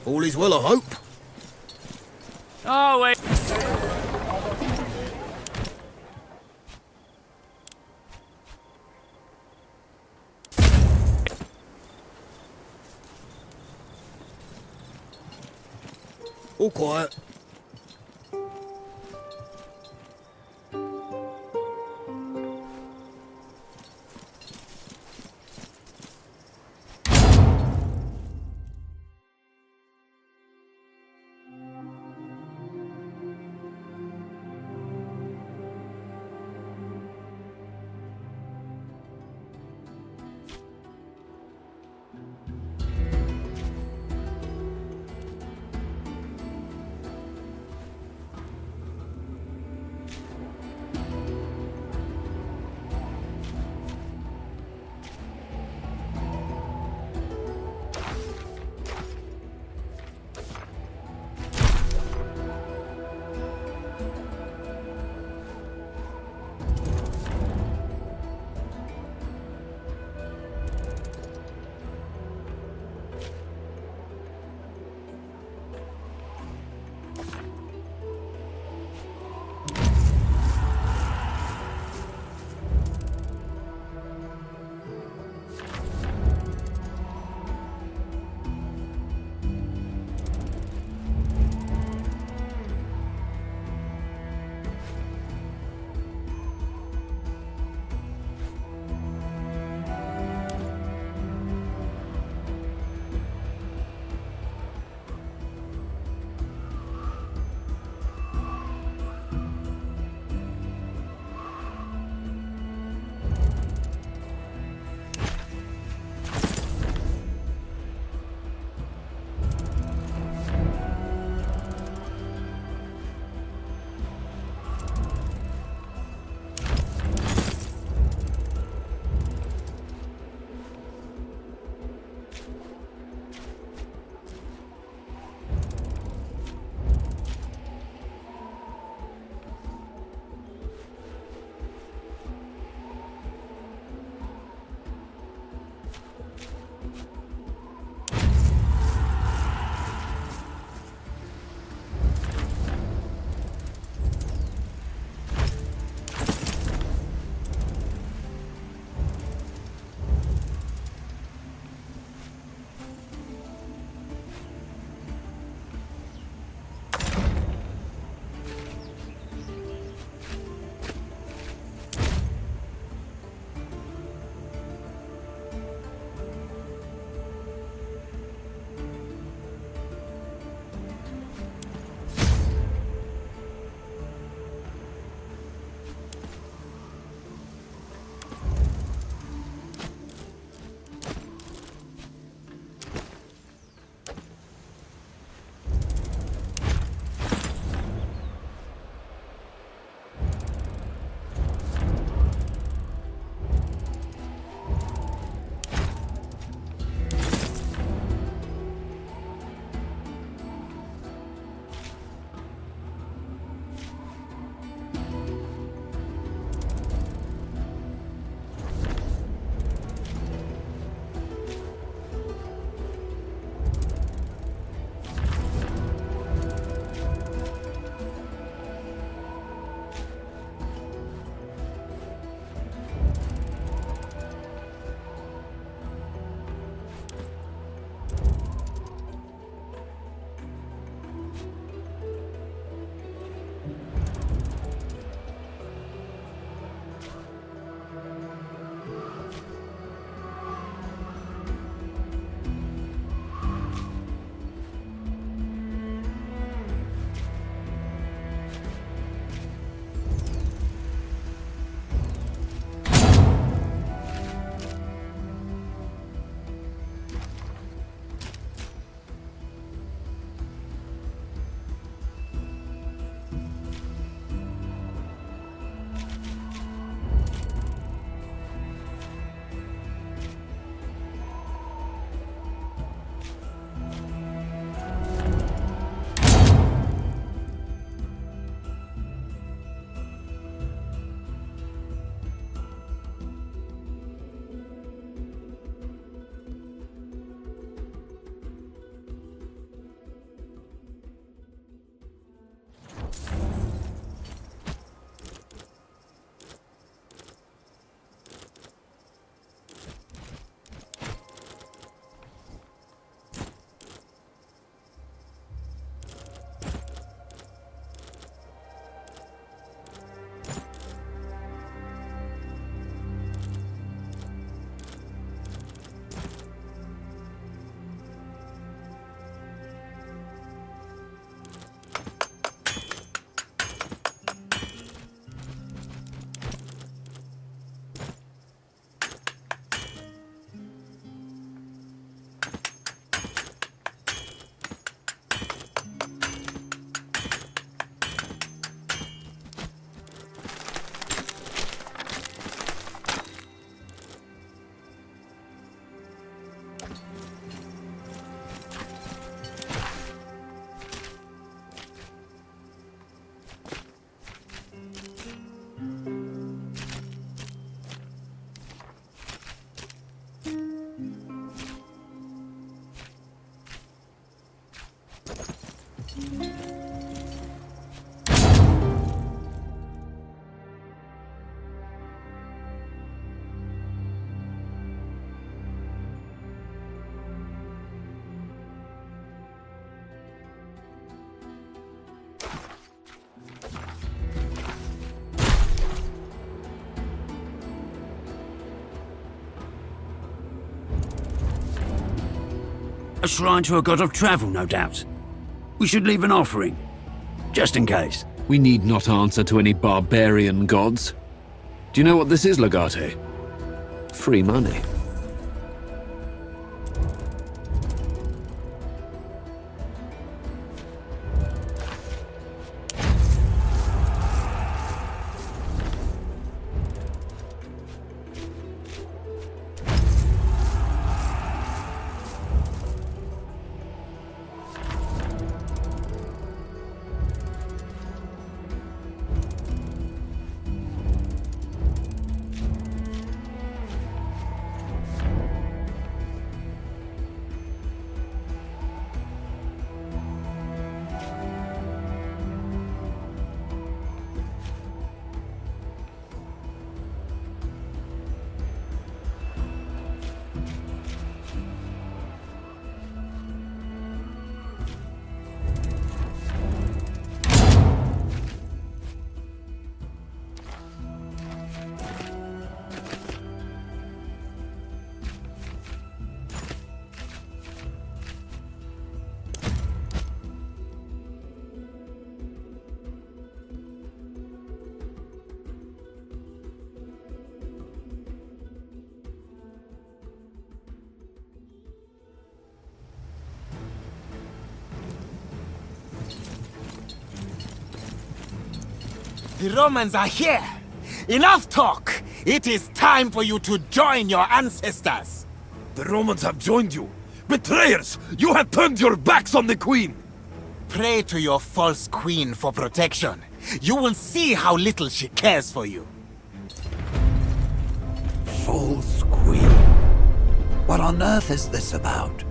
All is well, I hope. Oh, wait. All quiet. A shrine to a god of travel, no doubt. We should leave an offering, just in case. We need not answer to any barbarian gods. Do you know what this is, Legate? Free money. The Romans are here! Enough talk! It is time for you to join your ancestors! The Romans have joined you! Betrayers! You have turned your backs on the Queen! Pray to your false queen for protection. You will see how little she cares for you. False Queen? What on earth is this about?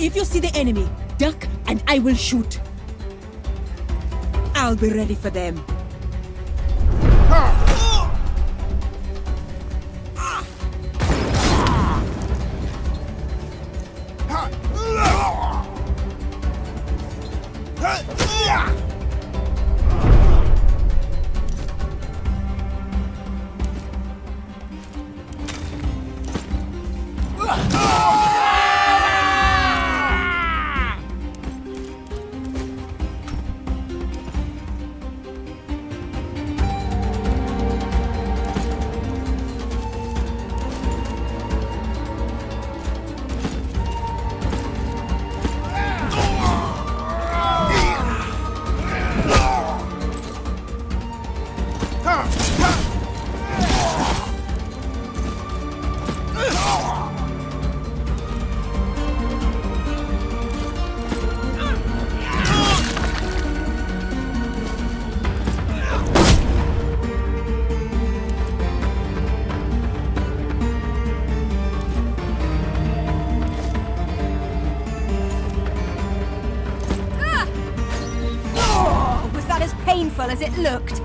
If you see the enemy, duck and I will shoot. I'll be ready for them. Was that as painful as it looked?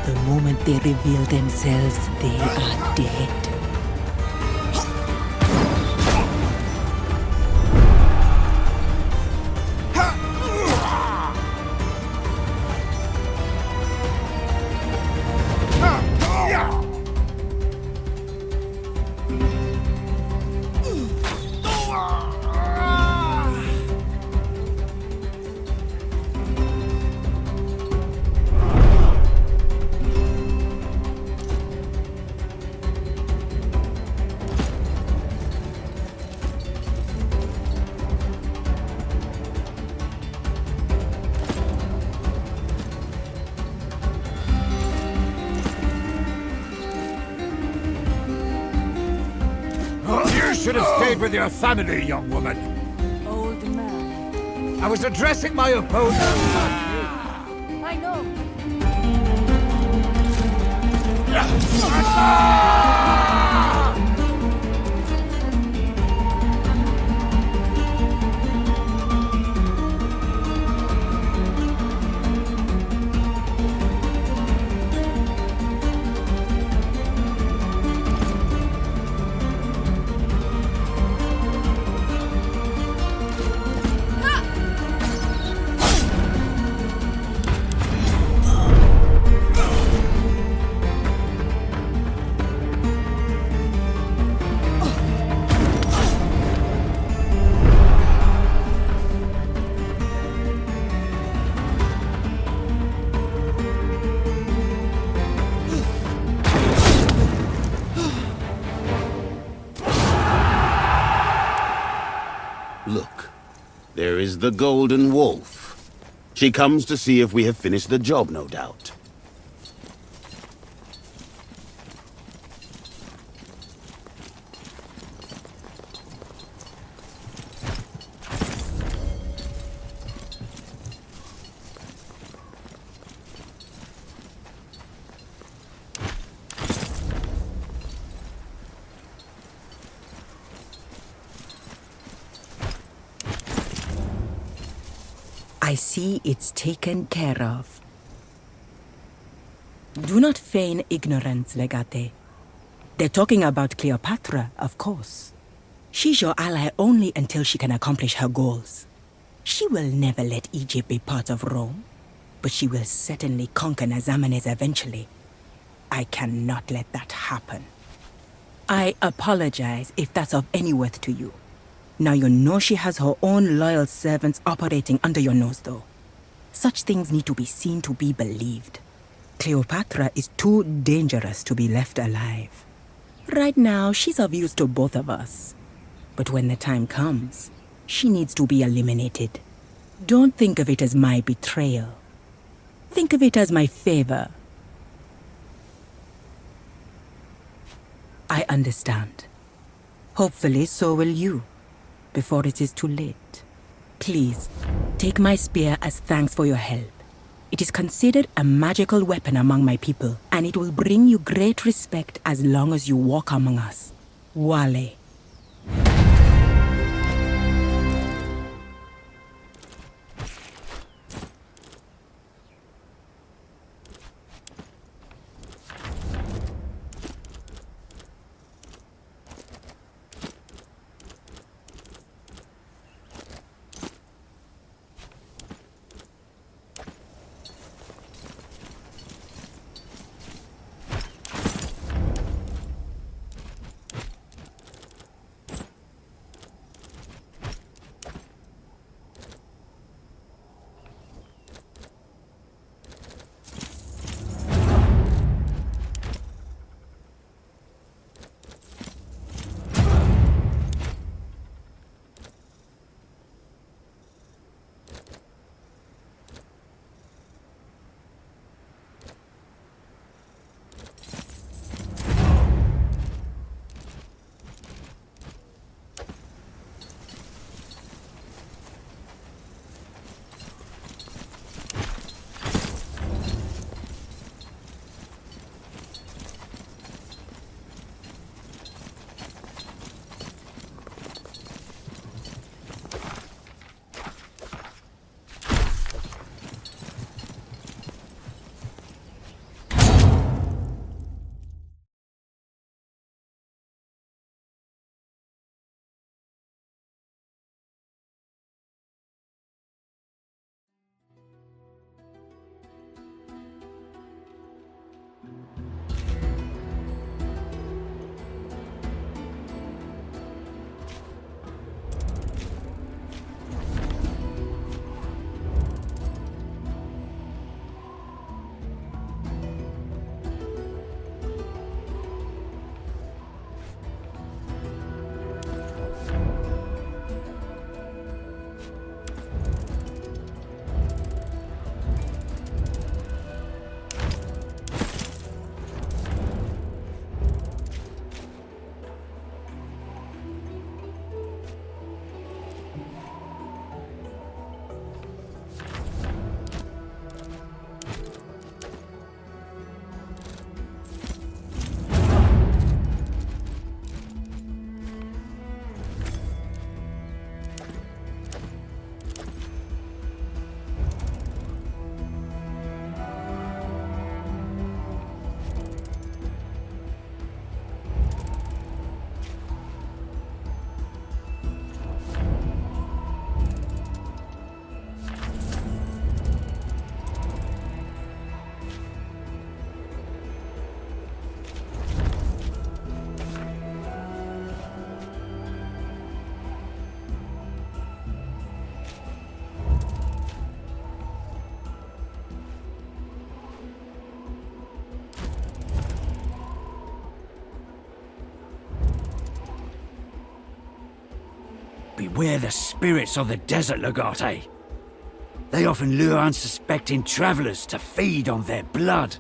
The moment they reveal themselves, they are dead. You should have stayed with your family, young woman. Old man. I was addressing my opponent. I know. Look, there is the Golden Wolf. She comes to see if we have finished the job, no doubt. I see it's taken care of. Do not feign ignorance, Legate. They're talking about Cleopatra, of course. She's your ally only until she can accomplish her goals. She will never let Egypt be part of Rome, but she will certainly conquer Nazamenes eventually. I cannot let that happen. I apologize if that's of any worth to you. Now you know she has her own loyal servants operating under your nose, though. Such things need to be seen to be believed. Cleopatra is too dangerous to be left alive. Right now, she's of use to both of us. But when the time comes, she needs to be eliminated. Don't think of it as my betrayal. Think of it as my favor. I understand. Hopefully, so will you, before it is too late. Please, take my spear as thanks for your help. It is considered a magical weapon among my people, and it will bring you great respect as long as you walk among us. Wale. Beware the spirits of the desert, Lagate. They often lure unsuspecting travelers to feed on their blood.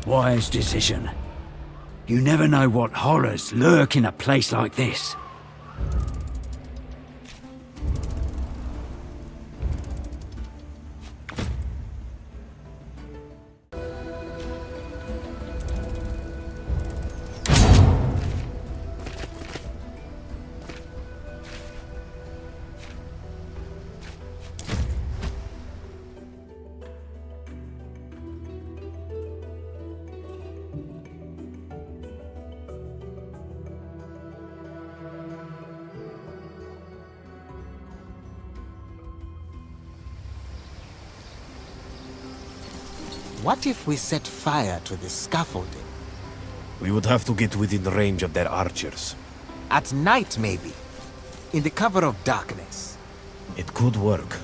Wise decision. You never know what horrors lurk in a place like this. What if we set fire to the scaffolding? We would have to get within range of their archers. At night, maybe. In the cover of darkness. It could work.